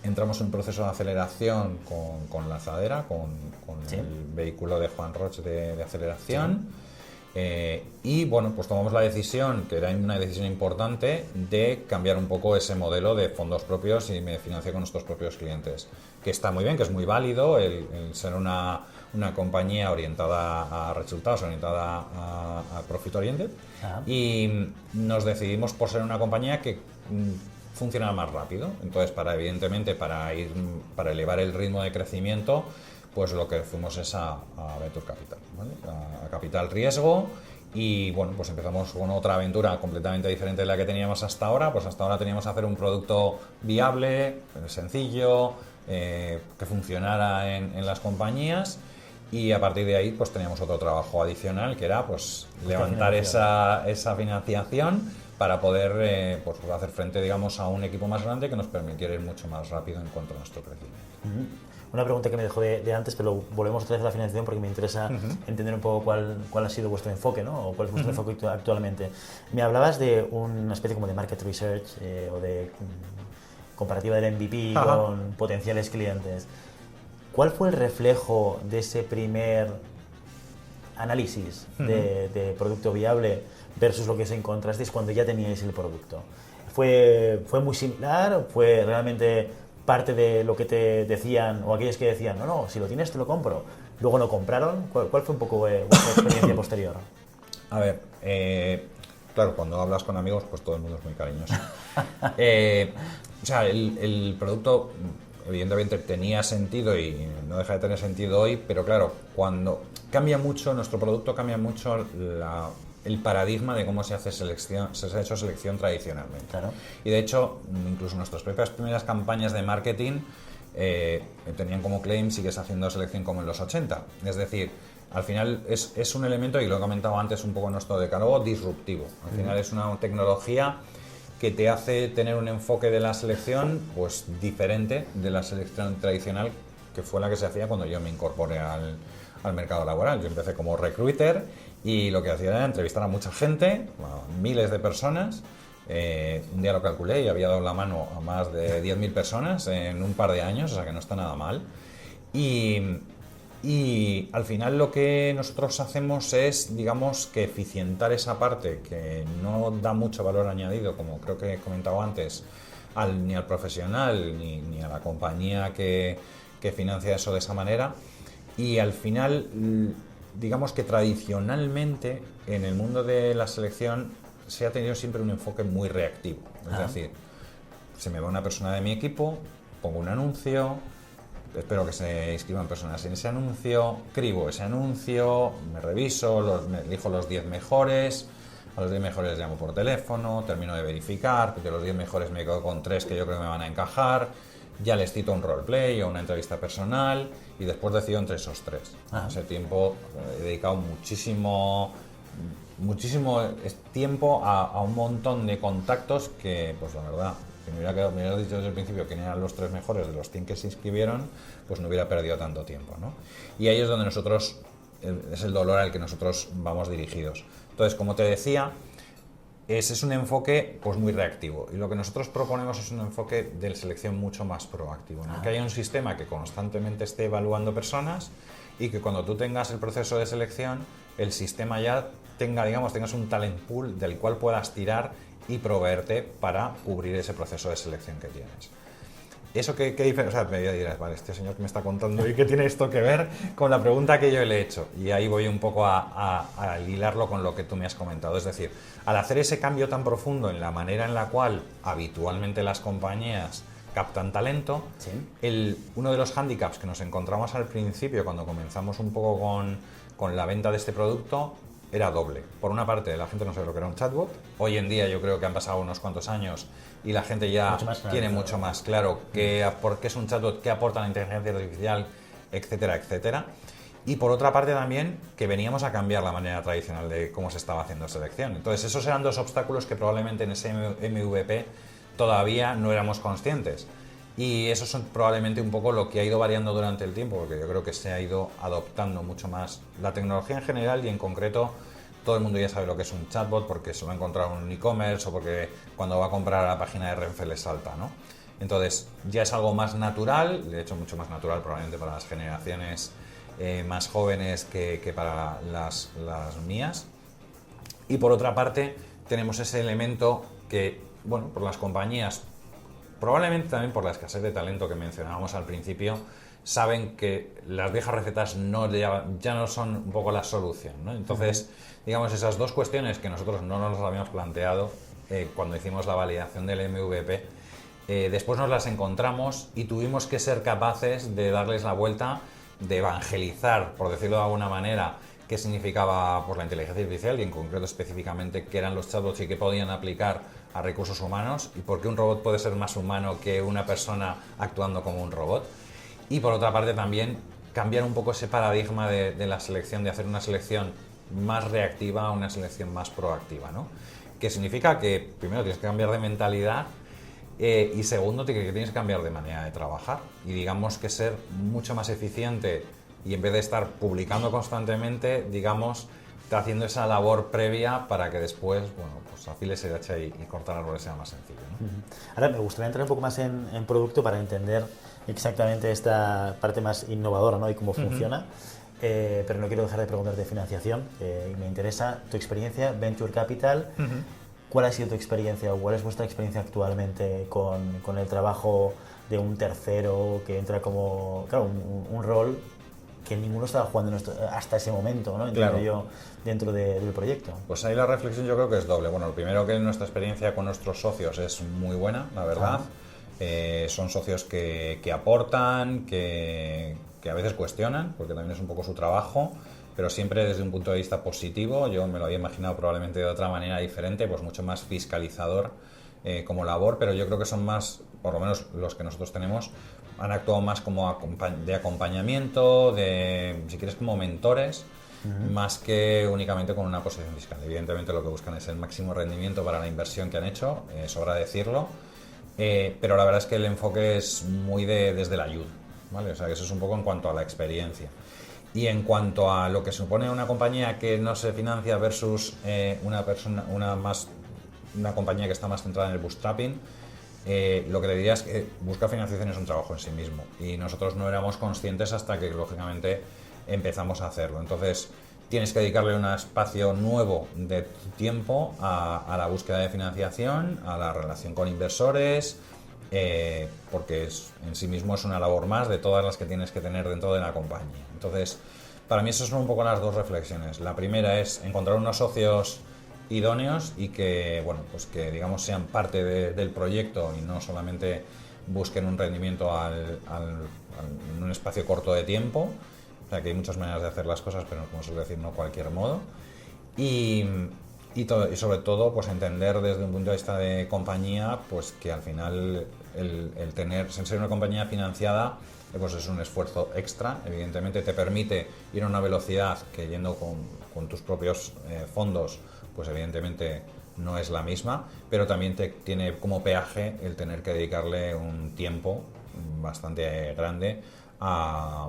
B: entramos en un proceso de aceleración con Lanzadera, con el vehículo de Juan Roche de aceleración. Y bueno, pues tomamos la decisión, que era una decisión importante, de cambiar un poco ese modelo de fondos propios y me financié con nuestros propios clientes, que está muy bien, que es muy válido el ser una compañía orientada a resultados, orientada a profit oriented, y nos decidimos por ser una compañía que funciona más rápido. Entonces, para elevar el ritmo de crecimiento, pues lo que fuimos es a Venture Capital, ¿vale? A capital riesgo. Y bueno, pues empezamos con otra aventura completamente diferente de la que teníamos hasta ahora. Pues hasta ahora teníamos que hacer un producto viable, sencillo, que funcionara en las compañías, y a partir de ahí pues teníamos otro trabajo adicional, que era pues levantar esa financiación para poder hacer frente, digamos, a un equipo más grande que nos permitiera ir mucho más rápido en cuanto a nuestro crecimiento.
A: Una pregunta que me dejó de antes, pero volvemos otra vez a la financiación porque me interesa entender un poco cuál ha sido vuestro enfoque, ¿no? O cuál es vuestro enfoque actualmente. Me hablabas de una especie como de market research o de comparativa del MVP con potenciales clientes. ¿Cuál fue el reflejo de ese primer análisis de producto viable versus lo que os encontrasteis cuando ya teníais el producto? ¿Fue muy similar? ¿Fue realmente parte de lo que te decían, o aquellos que decían, no, si lo tienes te lo compro, luego no compraron? ¿Cuál fue un poco vuestra experiencia posterior?
B: A ver, claro, cuando hablas con amigos, pues todo el mundo es muy cariñoso. O sea, el producto evidentemente tenía sentido y no deja de tener sentido hoy, pero claro, cuando cambia mucho, nuestro producto cambia mucho el paradigma de cómo se hace selección, se ha hecho selección tradicionalmente.
A: Claro.
B: Y de hecho, incluso nuestras propias primeras campañas de marketing tenían como claim, sigues haciendo selección como en los 80. Es decir, al final es un elemento, y lo he comentado antes un poco en nuestro decálogo, disruptivo. Al final es una tecnología que te hace tener un enfoque de la selección pues diferente de la selección tradicional, que fue la que se hacía cuando yo me incorporé al mercado laboral. Yo empecé como recruiter y lo que hacía era entrevistar a mucha gente, a miles de personas. Un día lo calculé y había dado la mano a más de 10.000 personas en un par de años, o sea que no está nada mal. Y al final lo que nosotros hacemos es, digamos, que eficientar esa parte que no da mucho valor añadido, como creo que he comentado antes, ni al profesional ni a la compañía que financia eso de esa manera. Y al final, digamos que tradicionalmente en el mundo de la selección se ha tenido siempre un enfoque muy reactivo. Es decir, se me va una persona de mi equipo, pongo un anuncio, espero que se inscriban personas en ese anuncio, cribo ese anuncio, me reviso, me elijo los 10 mejores, a los 10 mejores les llamo por teléfono, termino de verificar, porque los 10 mejores me quedo con 3 que yo creo que me van a encajar, ya les cito un roleplay o una entrevista personal y después decido entre esos 3. Ese tiempo he dedicado muchísimo tiempo a un montón de contactos que, pues la verdad, si me hubiera dicho desde el principio quién eran los 3 mejores de los 100 que se inscribieron, pues no hubiera perdido tanto tiempo, ¿no? Y ahí es donde nosotros es el dolor al que nosotros vamos dirigidos. Entonces, como te decía, ese es un enfoque pues muy reactivo, y lo que nosotros proponemos es un enfoque de selección mucho más proactivo, ¿no? Que haya un sistema que constantemente esté evaluando personas y que cuando tú tengas el proceso de selección, el sistema ya tengas un talent pool del cual puedas tirar y proveerte para cubrir ese proceso de selección que tienes. ¿Eso qué diferencia? O sea, me dirás, vale, este señor que me está contando, ¿y qué tiene esto que ver con la pregunta que yo le he hecho? Y ahí voy un poco a hilarlo con lo que tú me has comentado. Es decir, al hacer ese cambio tan profundo en la manera en la cual habitualmente las compañías captan talento,
A: ¿Sí?
B: Uno de los hándicaps que nos encontramos al principio, cuando comenzamos un poco con la venta de este producto, era doble. Por una parte, la gente no sabe lo que era un chatbot. Hoy en día yo creo que han pasado unos cuantos años y la gente ya tiene mucho más claro por qué es un chatbot, qué aporta la inteligencia artificial, etcétera, etcétera. Y por otra parte también que veníamos a cambiar la manera tradicional de cómo se estaba haciendo selección. Entonces esos eran dos obstáculos que probablemente en ese MVP todavía no éramos conscientes. Y eso es probablemente un poco lo que ha ido variando durante el tiempo, porque yo creo que se ha ido adoptando mucho más la tecnología en general, y en concreto todo el mundo ya sabe lo que es un chatbot porque se lo ha encontrado en un e-commerce o porque cuando va a comprar a la página de Renfe le salta, ¿no? Entonces ya es algo más natural, de hecho mucho más natural probablemente para las generaciones más jóvenes que para las mías. Y por otra parte tenemos ese elemento que, bueno, por las compañías, probablemente también por la escasez de talento que mencionábamos al principio, saben que las viejas recetas ya no son un poco la solución, ¿no? Entonces, digamos, esas dos cuestiones que nosotros no nos las habíamos planteado cuando hicimos la validación del MVP, después nos las encontramos y tuvimos que ser capaces de darles la vuelta, de evangelizar, por decirlo de alguna manera, qué significaba pues, la inteligencia artificial, y en concreto específicamente qué eran los chatbots y qué podían aplicar a recursos humanos, y por qué un robot puede ser más humano que una persona actuando como un robot. Y por otra parte también cambiar un poco ese paradigma de la selección, de hacer una selección más reactiva a una selección más proactiva, ¿no? Que significa que primero tienes que cambiar de mentalidad y segundo que tienes que cambiar de manera de trabajar y digamos que ser mucho más eficiente, y en vez de estar publicando constantemente, digamos, haciendo esa labor previa para que después, bueno, pues afiles el hacha y cortar árboles sea más sencillo, ¿no?
A: Ahora me gustaría entrar un poco más en producto para entender exactamente esta parte más innovadora, ¿no? Y cómo funciona, pero no quiero dejar de preguntarte de financiación, que me interesa tu experiencia, Venture Capital. ¿Cuál ha sido tu experiencia o cuál es vuestra experiencia actualmente con el trabajo de un tercero que entra como, claro, un rol que ninguno estaba jugando hasta ese momento, ¿no? Entiendo yo, dentro del proyecto.
B: Pues ahí la reflexión yo creo que es doble. Bueno, lo primero, que nuestra experiencia con nuestros socios es muy buena, la verdad. Son socios que aportan, que a veces cuestionan, porque también es un poco su trabajo, pero siempre desde un punto de vista positivo. Yo me lo había imaginado probablemente de otra manera diferente, pues mucho más fiscalizador como labor, pero yo creo que son más, por lo menos los que nosotros tenemos, han actuado más como de acompañamiento, si quieres, como mentores, más que únicamente con una posición fiscal. Evidentemente lo que buscan es el máximo rendimiento para la inversión que han hecho, sobra decirlo, pero la verdad es que el enfoque es muy desde la ayuda, ¿vale? O sea, que eso es un poco en cuanto a la experiencia. Y en cuanto a lo que supone una compañía que no se financia versus una compañía que está más centrada en el bootstrapping, lo que te diría es que buscar financiación es un trabajo en sí mismo, y nosotros no éramos conscientes hasta que lógicamente empezamos a hacerlo. Entonces tienes que dedicarle un espacio nuevo de tiempo a la búsqueda de financiación, a la relación con inversores, porque en sí mismo es una labor más de todas las que tienes que tener dentro de la compañía. Entonces, para mí esas son un poco las dos reflexiones. La primera es encontrar unos socios idóneos y que, bueno, pues que digamos sean parte del proyecto y no solamente busquen un rendimiento en un espacio corto de tiempo. O sea, que hay muchas maneras de hacer las cosas, pero como suelo decir, no cualquier modo. Y sobre todo, pues entender desde un punto de vista de compañía, pues que al final el ser una compañía financiada, pues es un esfuerzo extra. Evidentemente te permite ir a una velocidad que yendo con tus propios fondos, pues evidentemente no es la misma, pero también tiene como peaje el tener que dedicarle un tiempo bastante grande a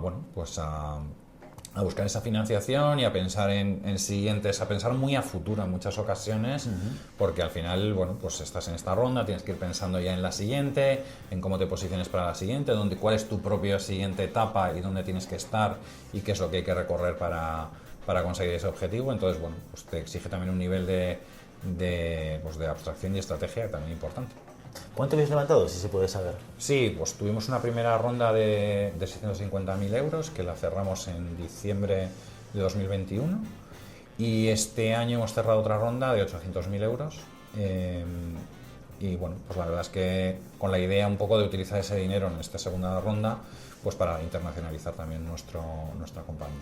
B: a buscar esa financiación y a pensar en siguientes, a pensar muy a futuro en muchas ocasiones, porque al final, bueno, pues estás en esta ronda, tienes que ir pensando ya en la siguiente, en cómo te posiciones para la siguiente, cuál es tu propia siguiente etapa y dónde tienes que estar y qué es lo que hay que recorrer para conseguir ese objetivo. Entonces, bueno, pues te exige también un nivel de abstracción y estrategia también importante.
A: ¿Cuánto habéis levantado, si se puede saber?
B: Sí, pues tuvimos una primera ronda de 650.000 euros que la cerramos en diciembre de 2021 y este año hemos cerrado otra ronda de 800.000 euros y bueno, pues la verdad es que con la idea un poco de utilizar ese dinero en esta segunda ronda pues para internacionalizar también nuestra compañía.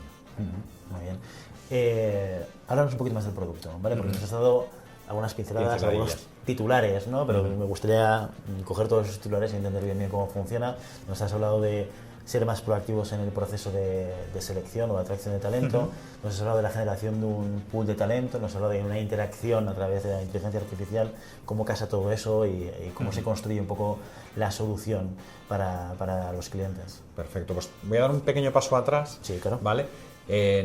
A: Muy bien. Háblanos un poquito más del producto, ¿vale? Porque nos has dado algunas pinceladas, algunos titulares, ¿no? Pero me gustaría coger todos esos titulares y entender bien cómo funciona. Nos has hablado de ser más proactivos en el proceso de selección o de atracción de talento, nos has hablado de la generación de un pool de talento, nos has hablado de una interacción a través de la inteligencia artificial, cómo casa todo eso y cómo se construye un poco la solución para los clientes.
B: Perfecto, pues voy a dar un pequeño paso atrás.
A: Sí, claro.
B: ¿Vale?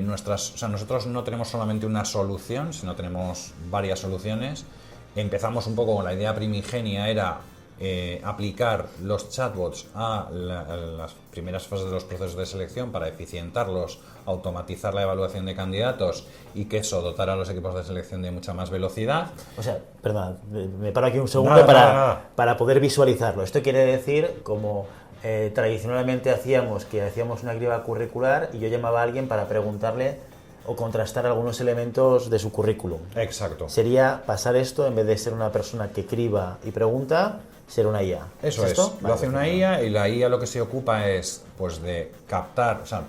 B: Nosotros no tenemos solamente una solución, sino tenemos varias soluciones. Empezamos un poco con la idea primigenia, era aplicar los chatbots a las primeras fases de los procesos de selección para eficientarlos, automatizar la evaluación de candidatos y que eso dotara a los equipos de selección de mucha más velocidad.
A: O sea, perdón, me paro aquí un segundo para poder visualizarlo. Esto quiere decir como tradicionalmente hacíamos una criba curricular y yo llamaba a alguien para preguntarle o contrastar algunos elementos de su currículum.
B: Exacto.
A: Sería pasar esto, en vez de ser una persona que criba y pregunta, ser una IA.
B: Eso es. Lo hace una IA y la IA lo que se ocupa es pues de captar, o sea,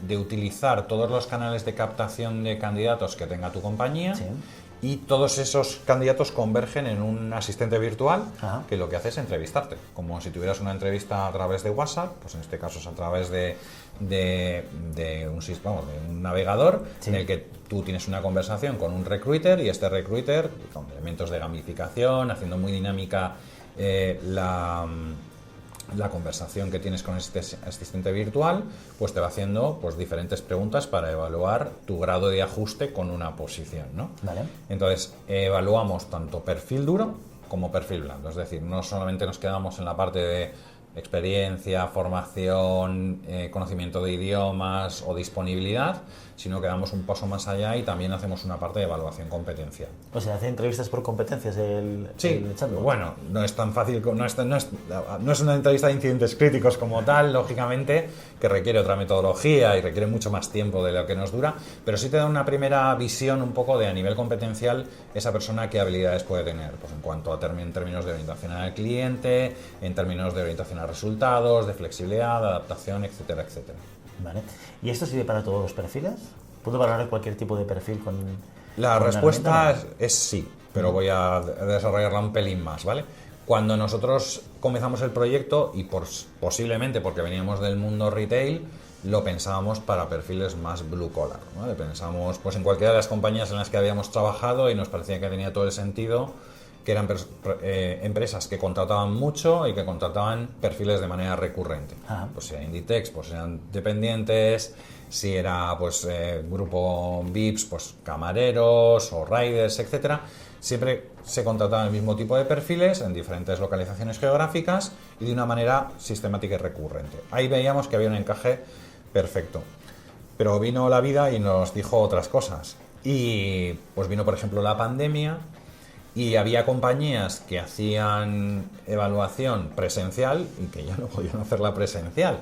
B: de utilizar todos los canales de captación de candidatos que tenga tu compañía. Sí. Y todos esos candidatos convergen en un asistente virtual que lo que hace es entrevistarte, como si tuvieras una entrevista a través de WhatsApp, pues en este caso es a través de un navegador, sí, en el que tú tienes una conversación con un recruiter y este recruiter, con elementos de gamificación, haciendo muy dinámica la conversación que tienes con este asistente virtual, pues te va haciendo pues diferentes preguntas para evaluar tu grado de ajuste con una posición, ¿no?
A: Vale.
B: Entonces, evaluamos tanto perfil duro como perfil blando, es decir, no solamente nos quedamos en la parte de experiencia, formación, conocimiento de idiomas o disponibilidad, sino que damos un paso más allá y también hacemos una parte de evaluación competencial.
A: O sea, ¿hace entrevistas por competencias el chatbot?
B: Bueno, no es tan fácil, no es una entrevista de incidentes críticos como tal, lógicamente, que requiere otra metodología y requiere mucho más tiempo de lo que nos dura, pero sí te da una primera visión un poco de a nivel competencial esa persona qué habilidades puede tener, pues en cuanto a en términos de orientación al cliente, en términos de orientación a resultados, de flexibilidad, de adaptación, etcétera, etcétera.
A: Vale. ¿Y esto sirve para todos los perfiles? ¿Puedo valorar cualquier tipo de perfil con
B: la respuesta es sí, pero voy a desarrollarla un pelín más, ¿vale? Cuando nosotros comenzamos el proyecto, y posiblemente porque veníamos del mundo retail, lo pensábamos para perfiles más blue collar, ¿vale? Pensamos pues, en cualquiera de las compañías en las que habíamos trabajado y nos parecía que tenía todo el sentido, que eran empresas que contrataban mucho y que contrataban perfiles de manera recurrente. Pues sea Inditex, pues sean dependientes, si era pues grupo VIPs, pues camareros o riders, etcétera. Siempre se contrataban el mismo tipo de perfiles en diferentes localizaciones geográficas y de una manera sistemática y recurrente. Ahí veíamos que había un encaje perfecto. Pero vino la vida y nos dijo otras cosas. Y pues vino, por ejemplo, la pandemia. Y había compañías que hacían evaluación presencial y que ya no podían hacerla presencial.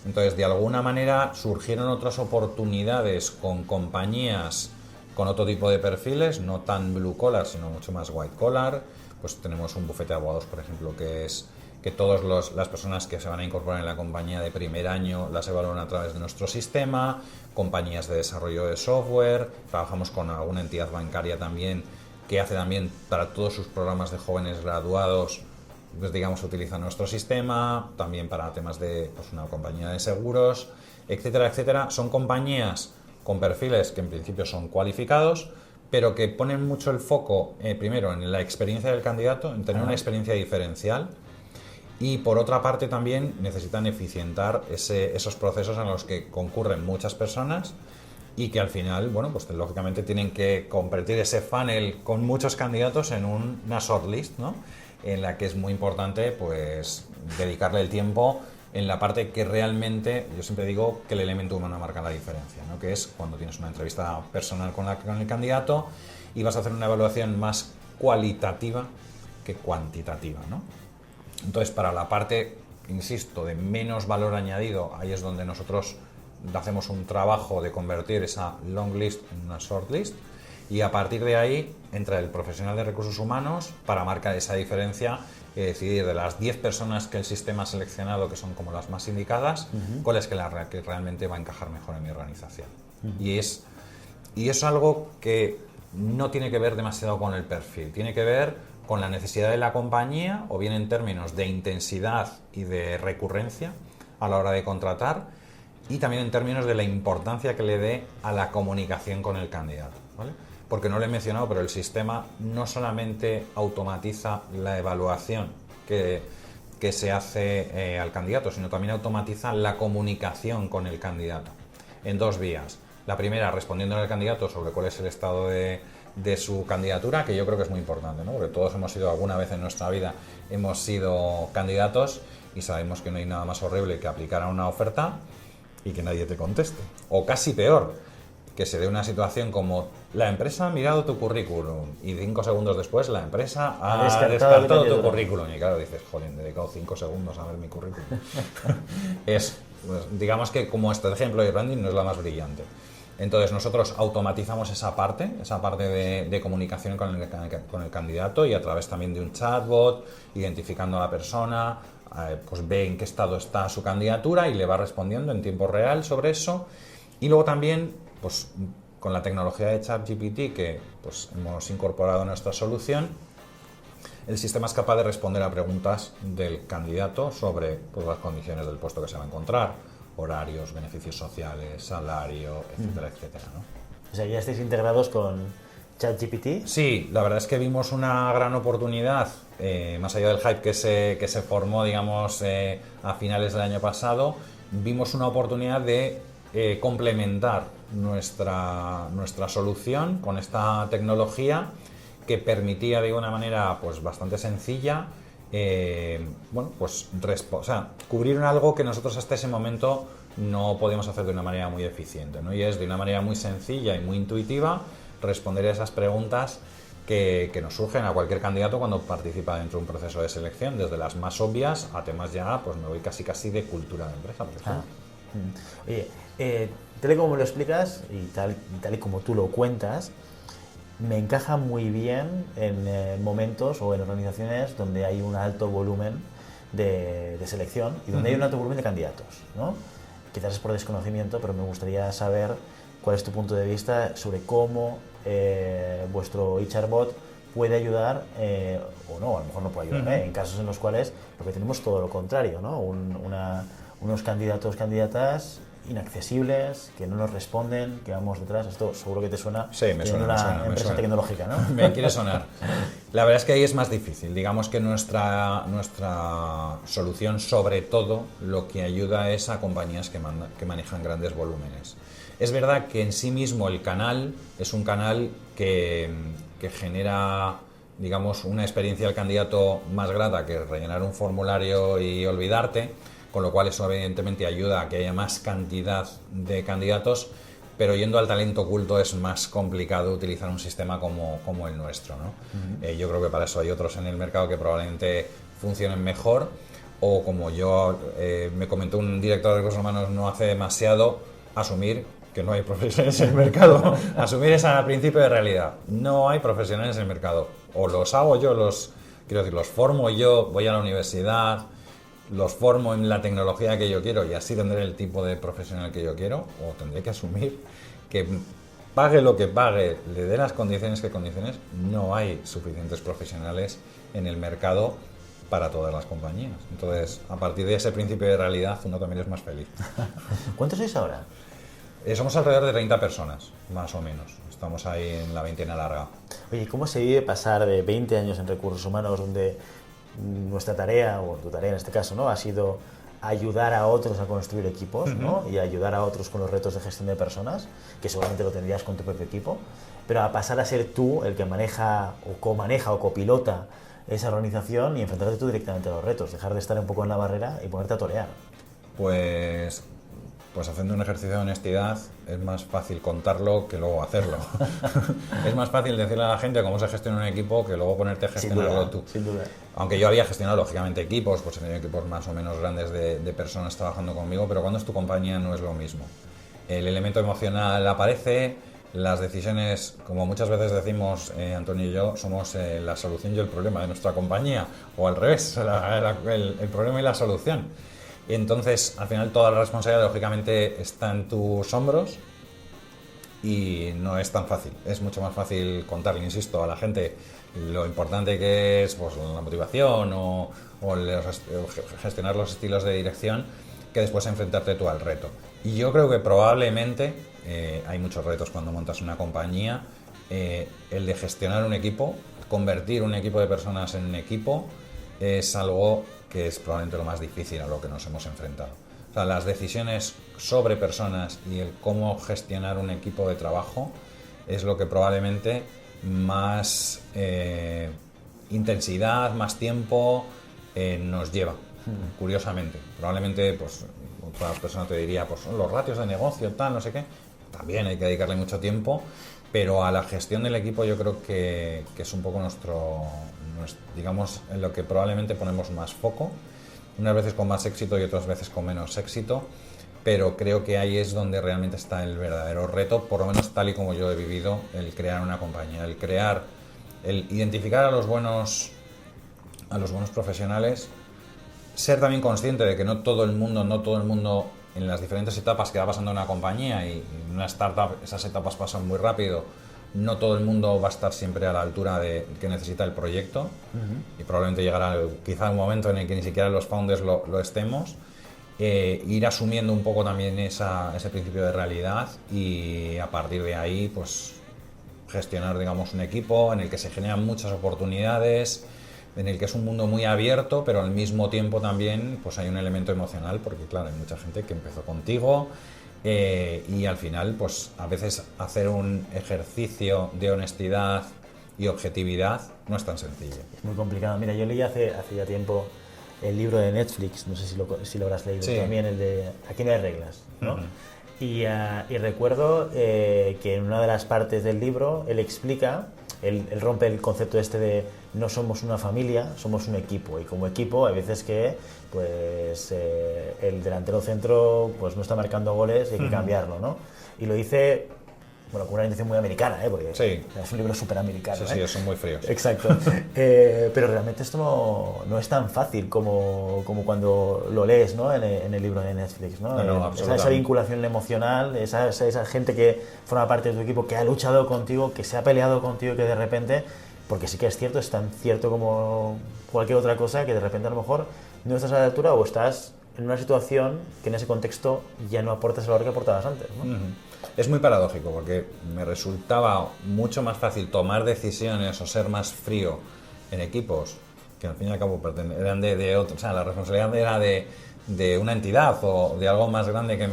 B: Entonces, de alguna manera, surgieron otras oportunidades con compañías con otro tipo de perfiles, no tan blue collar, sino mucho más white collar. Pues tenemos un bufete de abogados, por ejemplo, que es que todas las personas que se van a incorporar en la compañía de primer año las evalúan a través de nuestro sistema, compañías de desarrollo de software, trabajamos con alguna entidad bancaria también, que hace también para todos sus programas de jóvenes graduados, pues digamos, utiliza nuestro sistema, también para temas de pues, una compañía de seguros, etcétera, etcétera. Son compañías con perfiles que en principio son cualificados, pero que ponen mucho el foco, primero, en la experiencia del candidato, en tener una experiencia diferencial, Y por otra parte también necesitan eficientar esos procesos en los que concurren muchas personas y que al final, bueno, pues lógicamente tienen que convertir ese funnel con muchos candidatos en una shortlist, ¿no? En la que es muy importante pues dedicarle el tiempo en la parte que realmente, yo siempre digo que el elemento humano marca la diferencia, ¿no? Que es cuando tienes una entrevista personal con el candidato y vas a hacer una evaluación más cualitativa que cuantitativa, ¿no? Entonces, para la parte, insisto, de menos valor añadido, ahí es donde nosotros hacemos un trabajo de convertir esa long list en una short list, y a partir de ahí entra el profesional de recursos humanos para marcar esa diferencia y decidir de las 10 personas que el sistema ha seleccionado, que son como las más indicadas, cuál es que realmente va a encajar mejor en mi organización. Y es algo que no tiene que ver demasiado con el perfil, tiene que ver con la necesidad de la compañía, o bien en términos de intensidad y de recurrencia a la hora de contratar, y también en términos de la importancia que le dé a la comunicación con el candidato, ¿vale? Porque no lo he mencionado, pero el sistema no solamente automatiza la evaluación que se hace al candidato, sino también automatiza la comunicación con el candidato en dos vías. La primera, respondiendo al candidato sobre cuál es el estado de su candidatura, que yo creo que es muy importante, ¿no? Porque todos hemos sido alguna vez en nuestra vida, hemos sido candidatos y sabemos que no hay nada más horrible que aplicar a una oferta y que nadie te conteste. O casi peor, que se dé una situación como la empresa ha mirado tu currículum y 5 segundos después la empresa ha descartado tu currículum. Y claro, dices, joder, he dedicado 5 segundos a ver mi currículum. Pues, digamos que como este ejemplo de branding no es la más brillante. Entonces nosotros automatizamos esa parte de comunicación con el candidato, y a través también de un chatbot, identificando a la persona, pues ve en qué estado está su candidatura y le va respondiendo en tiempo real sobre eso. Y luego también, pues con la tecnología de ChatGPT que pues hemos incorporado a nuestra solución, el sistema es capaz de responder a preguntas del candidato sobre pues, las condiciones del puesto que se va a encontrar, horarios, beneficios sociales, salario, etcétera, etcétera, ¿no?
A: O sea, ¿ya estáis integrados con ChatGPT?
B: Sí, la verdad es que vimos una gran oportunidad, más allá del hype que se formó, digamos, a finales del año pasado, vimos una oportunidad de complementar nuestra solución con esta tecnología que permitía de una manera pues bastante sencilla bueno, pues cubrir algo que nosotros hasta ese momento no podíamos hacer de una manera muy eficiente, ¿no? Y es de una manera muy sencilla y muy intuitiva responder a esas preguntas que nos surgen a cualquier candidato cuando participa dentro de un proceso de selección, desde las más obvias a temas ya, pues me voy casi de cultura de empresa, por ejemplo.
A: Oye, tal y como lo explicas y tal y como tú lo cuentas, me encaja muy bien en momentos o en organizaciones donde hay un alto volumen de selección y donde hay un alto volumen de candidatos, ¿no? Quizás es por desconocimiento, pero me gustaría saber cuál es tu punto de vista sobre cómo vuestro HRBot puede ayudar, o no, a lo mejor no puede ayudar, en casos en los cuales lo que tenemos es todo lo contrario, ¿no? Unos candidatas inaccesibles, que no nos responden, que vamos detrás. Esto seguro que te suena.
B: Sí, me suena.
A: Una empresa tecnológica, ¿no?
B: Me quiere sonar. La verdad es que ahí es más difícil. Digamos que nuestra solución, sobre todo, lo que ayuda es a compañías que manejan grandes volúmenes. Es verdad que en sí mismo el canal es un canal que genera, digamos, una experiencia del candidato más grata que rellenar un formulario y olvidarte, con lo cual eso evidentemente ayuda a que haya más cantidad de candidatos, pero yendo al talento oculto es más complicado utilizar un sistema como el nuestro, ¿no? Yo creo que para eso hay otros en el mercado que probablemente funcionen mejor, o como me comentó un director de recursos humanos no hace demasiado, asumir que no hay profesionales en el mercado. Asumir ese principio de realidad. No hay profesionales en el mercado. O los hago yo, los formo yo, voy a la universidad, los formo en la tecnología que yo quiero y así tendré el tipo de profesional que yo quiero, o tendré que asumir que pague lo que pague, le dé las condiciones que condiciones, no hay suficientes profesionales en el mercado para todas las compañías. Entonces, a partir de ese principio de realidad, uno también es más feliz.
A: ¿Cuántos sois ahora?
B: Somos alrededor de 30 personas, más o menos. Estamos ahí en la veintena larga.
A: Oye, ¿cómo se vive pasar de 20 años en recursos humanos, donde nuestra tarea, o tu tarea en este caso, ¿no? Ha sido ayudar a otros a construir equipos, ¿no? Y ayudar a otros con los retos de gestión de personas, que seguramente lo tendrías con tu propio equipo, pero a pasar a ser tú el que maneja o comaneja o copilota esa organización y enfrentarte tú directamente a los retos, dejar de estar un poco en la barrera y ponerte a torear.
B: Pues haciendo un ejercicio de honestidad es más fácil contarlo que luego hacerlo. Es más fácil decirle a la gente cómo se gestiona un equipo que luego ponerte a gestionarlo tú.
A: Sin duda.
B: Aunque yo había gestionado lógicamente equipos, pues he tenido equipos más o menos grandes de personas trabajando conmigo, pero cuando es tu compañía no es lo mismo. El elemento emocional aparece, las decisiones, como muchas veces decimos Antonio y yo, somos la solución y el problema de nuestra compañía, o al revés, el problema y la solución. Y entonces, al final, toda la responsabilidad, lógicamente, está en tus hombros y no es tan fácil. Es mucho más fácil contarle, insisto, a la gente lo importante que es pues, la motivación o gestionar los estilos de dirección que después enfrentarte tú al reto. Y yo creo que probablemente, hay muchos retos cuando montas una compañía, el de gestionar un equipo, convertir un equipo de personas en un equipo, es algo que es probablemente lo más difícil a lo que nos hemos enfrentado. O sea, las decisiones sobre personas y el cómo gestionar un equipo de trabajo es lo que probablemente más intensidad, más tiempo nos lleva, curiosamente. Probablemente, pues, otra persona te diría, pues los ratios de negocio, tal, no sé qué. También hay que dedicarle mucho tiempo, pero a la gestión del equipo yo creo que es un poco digamos, en lo que probablemente ponemos más foco, unas veces con más éxito y otras veces con menos éxito, pero creo que ahí es donde realmente está el verdadero reto, por lo menos tal y como yo he vivido, el crear una compañía, el identificar a los buenos profesionales, ser también consciente de que no todo el mundo en las diferentes etapas que va pasando en una compañía, y en una startup esas etapas pasan muy rápido, no todo el mundo va a estar siempre a la altura de que necesita el proyecto, y probablemente llegará quizá un momento en el que ni siquiera los founders lo estemos. Ir asumiendo un poco también ese principio de realidad y a partir de ahí pues gestionar, digamos, un equipo en el que se generan muchas oportunidades, en el que es un mundo muy abierto, pero al mismo tiempo también pues hay un elemento emocional, porque claro, hay mucha gente que empezó contigo y al final pues a veces hacer un ejercicio de honestidad y objetividad no es tan sencillo.
A: Es muy complicado. Mira, yo leí hace ya tiempo el libro de Netflix, no sé si lo habrás leído, sí. También el de Aquí no hay reglas, ¿no? Y recuerdo que en una de las partes del libro él explica, él rompe el concepto este de no somos una familia, somos un equipo, y como equipo hay veces que pues el delantero centro pues no está marcando goles y hay que cambiarlo, ¿no? Y lo dice, bueno, con una intención muy americana, porque
B: sí.
A: Es un libro súper americano.
B: Sí, son muy fríos.
A: Exacto. Pero realmente esto no es tan fácil como cuando lo lees, ¿no? en el libro de Netflix, ¿no? Esa vinculación emocional, esa gente que forma parte de tu equipo, que ha luchado contigo, que se ha peleado contigo y que de repente, porque sí que es cierto, es tan cierto como cualquier otra cosa, que de repente a lo mejor no estás a la altura o estás en una situación que en ese contexto ya no aportas el valor que aportabas antes, ¿no?
B: Es muy paradójico porque me resultaba mucho más fácil tomar decisiones o ser más frío en equipos que al fin y al cabo eran de otros, o sea, la responsabilidad era de una entidad o de algo más grande que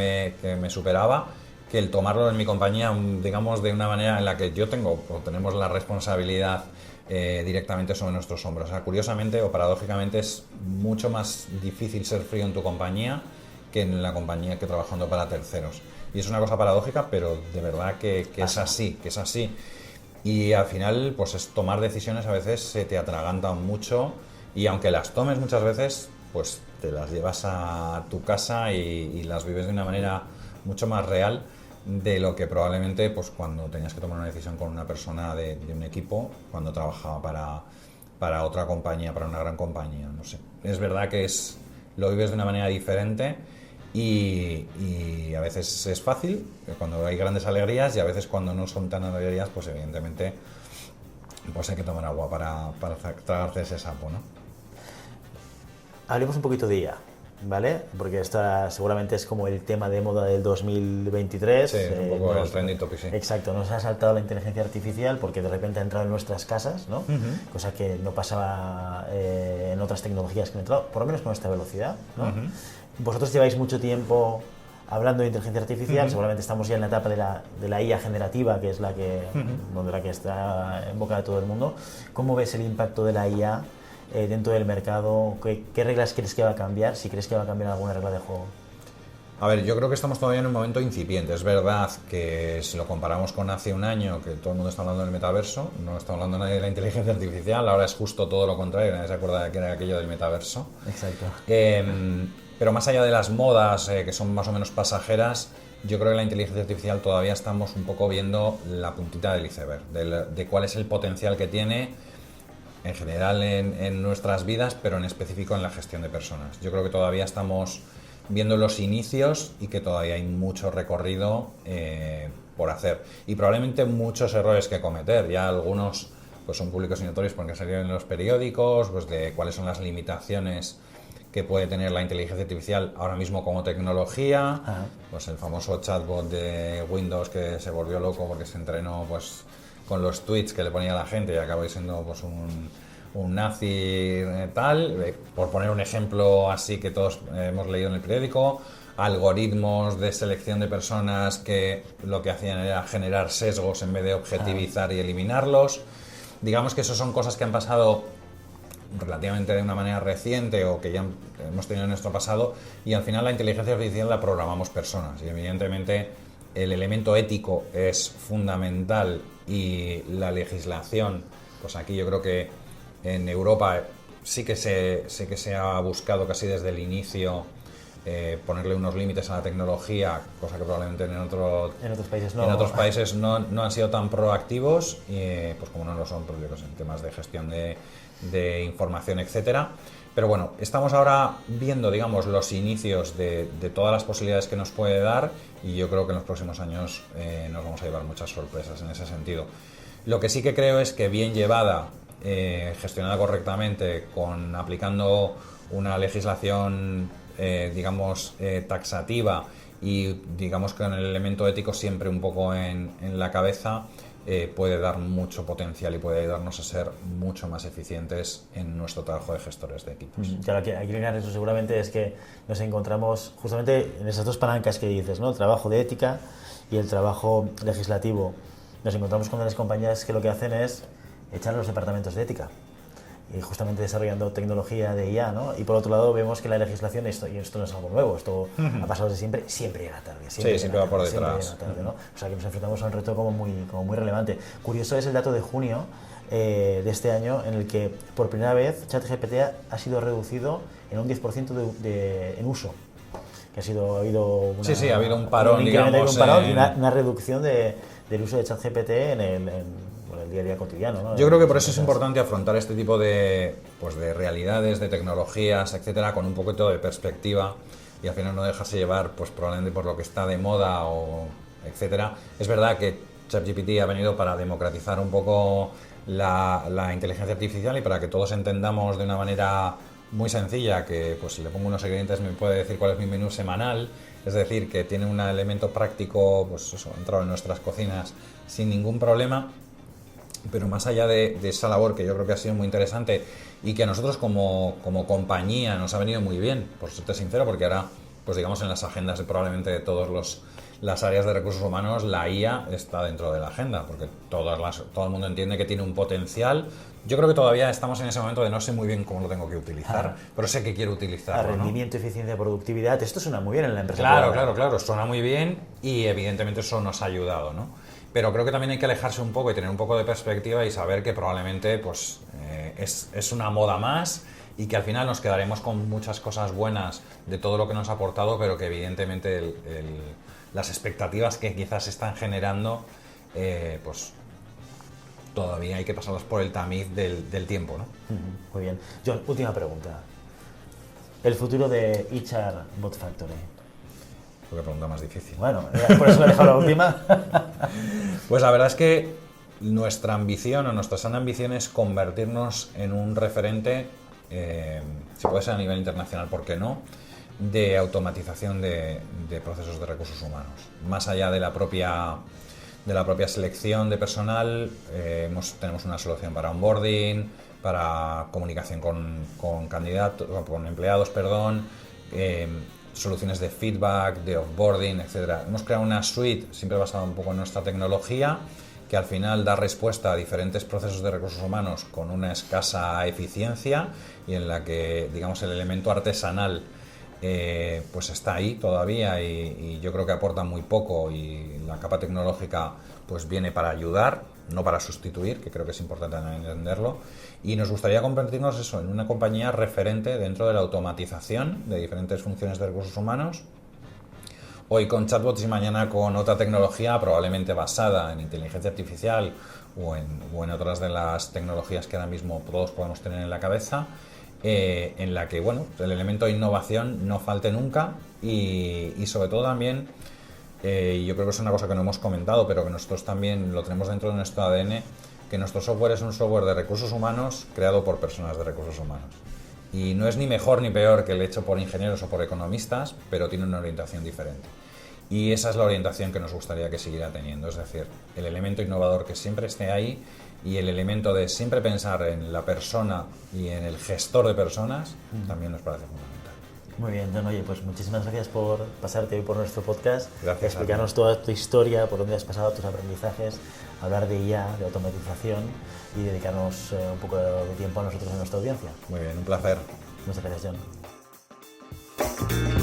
B: me superaba, que el tomarlo en mi compañía, digamos, de una manera en la que tenemos la responsabilidad directamente sobre nuestros hombros. O sea, curiosamente o paradójicamente es mucho más difícil ser frío en tu compañía que en la compañía que trabajando para terceros. Y es una cosa paradójica, pero de verdad que es así, Y al final, pues es tomar decisiones a veces se te atragantan mucho, y aunque las tomes muchas veces, pues te las llevas a tu casa y las vives de una manera mucho más real de lo que probablemente pues cuando tenías que tomar una decisión con una persona de un equipo, cuando trabajaba para otra compañía, para una gran compañía, no sé. Es verdad que lo vives de una manera diferente. Y a veces es fácil, cuando hay grandes alegrías, y a veces cuando no son tan alegrías, pues evidentemente pues hay que tomar agua para tragarse ese sapo, ¿no?
A: Hablemos un poquito de IA. ¿vale? Porque esta seguramente es como el tema de moda del 2023.
B: Sí, es un poco el trending topic, sí.
A: Exacto, nos ha saltado la inteligencia artificial porque de repente ha entrado en nuestras casas, ¿no? Cosa que no pasaba en otras tecnologías que han entrado, por lo menos con esta velocidad, ¿no? Vosotros lleváis mucho tiempo hablando de inteligencia artificial, seguramente estamos ya en la etapa de la IA generativa, que es la que, donde la que está en boca de todo el mundo. ¿Cómo ves el impacto de la IA dentro del mercado? ¿Qué reglas crees que va a cambiar? Si crees que va a cambiar alguna regla de juego.
B: A ver, yo creo que estamos todavía en un momento incipiente. Es verdad que si lo comparamos con hace un año, que todo el mundo está hablando del metaverso, no está hablando nadie de la inteligencia artificial, ahora es justo todo lo contrario, nadie se acuerda de que era aquello del metaverso.
A: Exacto.
B: Pero más allá de las modas, que son más o menos pasajeras, yo creo que la inteligencia artificial todavía estamos un poco viendo la puntita del iceberg, de cuál es el potencial que tiene en general en nuestras vidas, pero en específico en la gestión de personas. Yo creo que todavía estamos viendo los inicios y que todavía hay mucho recorrido por hacer. Y probablemente muchos errores que cometer. Ya algunos pues son públicos y notorios porque salieron en los periódicos, pues de cuáles son las limitaciones que puede tener la inteligencia artificial ahora mismo como tecnología. Pues el famoso chatbot de Windows que se volvió loco porque se entrenó pues con los tweets que le ponía la gente y acabó siendo pues un nazi tal, por poner un ejemplo así que todos hemos leído en el periódico. Algoritmos de selección de personas que lo que hacían era generar sesgos en vez de objetivizar y eliminarlos. Digamos que eso son cosas que han pasado relativamente de una manera reciente o que ya hemos tenido en nuestro pasado, y al final la inteligencia artificial la programamos personas y evidentemente el elemento ético es fundamental y la legislación, pues aquí yo creo que en Europa sí que se ha buscado casi desde el inicio ponerle unos límites a la tecnología, cosa que probablemente en otros países no han sido tan proactivos, pues como no lo son pues, en temas de gestión de información, etcétera. Pero bueno, estamos ahora viendo, digamos, los inicios de todas las posibilidades que nos puede dar, y yo creo que en los próximos años nos vamos a llevar muchas sorpresas en ese sentido. Lo que sí que creo es que bien llevada, gestionada correctamente, aplicando una legislación digamos taxativa y digamos con el elemento ético siempre un poco en la cabeza, puede dar mucho potencial y puede ayudarnos a ser mucho más eficientes en nuestro trabajo de gestores de equipos.
A: Claro, aquí en eso seguramente es que nos encontramos justamente en esas dos palancas que dices, ¿no? El trabajo de ética y el trabajo legislativo. Nos encontramos con las compañías que lo que hacen es echar a los departamentos de ética y justamente desarrollando tecnología de IA, ¿no? Y por otro lado vemos que la legislación, y esto no es algo nuevo, esto ha pasado desde siempre llega tarde.
B: Siempre va por detrás.
A: Tarde, ¿no? O sea que nos enfrentamos a un reto como muy relevante. Curioso es el dato de junio de este año, en el que por primera vez ChatGPT ha sido reducido en un 10% en uso. Que ha habido
B: ha habido un parón, digamos.
A: Y una reducción del uso de ChatGPT en el día a día cotidiano, ¿no?
B: Yo creo que por eso es importante afrontar este tipo de realidades, de tecnologías, etcétera, con un poquito de perspectiva, y al final no dejarse llevar pues probablemente por lo que está de moda o etcétera. Es verdad que ChatGPT ha venido para democratizar un poco la inteligencia artificial y para que todos entendamos de una manera muy sencilla que pues si le pongo unos ingredientes me puede decir cuál es mi menú semanal, es decir, que tiene un elemento práctico, pues eso, entrado en nuestras cocinas sin ningún problema. Pero más allá de esa labor que yo creo que ha sido muy interesante y que a nosotros como compañía nos ha venido muy bien, por serte sincero, porque ahora, pues digamos en las agendas de probablemente de todas las áreas de recursos humanos, la IA está dentro de la agenda, porque todo el mundo entiende que tiene un potencial. Yo creo que todavía estamos en ese momento de no sé muy bien cómo lo tengo que utilizar, pero sé que quiero utilizarlo.
A: Rendimiento, ¿no? Eficiencia, productividad, esto suena muy bien en la empresa.
B: Claro, suena muy bien y evidentemente eso nos ha ayudado, ¿no? Pero creo que también hay que alejarse un poco y tener un poco de perspectiva y saber que probablemente pues, es una moda más y que al final nos quedaremos con muchas cosas buenas de todo lo que nos ha aportado, pero que evidentemente las expectativas que quizás se están generando, pues todavía hay que pasarlas por el tamiz del tiempo, ¿no?
A: Muy bien. John, última pregunta. El futuro de HR Bot Factory.
B: Qué pregunta más difícil.
A: Bueno, por eso le he dejado la última.
B: Pues la verdad es que nuestra ambición o nuestra sana ambición es convertirnos en un referente, si puede ser a nivel internacional, ¿por qué no?, de automatización de procesos de recursos humanos. Más allá de la propia selección de personal, tenemos una solución para onboarding, para comunicación con candidatos, con empleados, perdón, soluciones de feedback, de offboarding, etc. Hemos creado una suite siempre basada un poco en nuestra tecnología, que al final da respuesta a diferentes procesos de recursos humanos con una escasa eficiencia y en la que, digamos, el elemento artesanal pues está ahí todavía y yo creo que aporta muy poco, y la capa tecnológica pues viene para ayudar, no para sustituir, que creo que es importante entenderlo, y nos gustaría convertirnos eso en una compañía referente dentro de la automatización de diferentes funciones de recursos humanos, hoy con chatbots y mañana con otra tecnología probablemente basada en inteligencia artificial o en otras de las tecnologías que ahora mismo todos podemos tener en la cabeza, en la que bueno, el elemento de innovación no falte nunca y sobre todo también, yo creo que es una cosa que no hemos comentado, pero que nosotros también lo tenemos dentro de nuestro ADN, que nuestro software es un software de recursos humanos creado por personas de recursos humanos. Y no es ni mejor ni peor que el hecho por ingenieros o por economistas, pero tiene una orientación diferente. Y esa es la orientación que nos gustaría que siguiera teniendo, es decir, el elemento innovador que siempre esté ahí y el elemento de siempre pensar en la persona y en el gestor de personas también nos parece fundamental.
A: Muy bien, John. Oye, pues muchísimas gracias por pasarte hoy por nuestro podcast,
B: Gracias
A: explicarnos toda tu historia, por dónde has pasado, tus aprendizajes, hablar de IA, de automatización y dedicarnos un poco de tiempo a nosotros y a nuestra audiencia.
B: Muy bien, un placer.
A: Muchas gracias, John.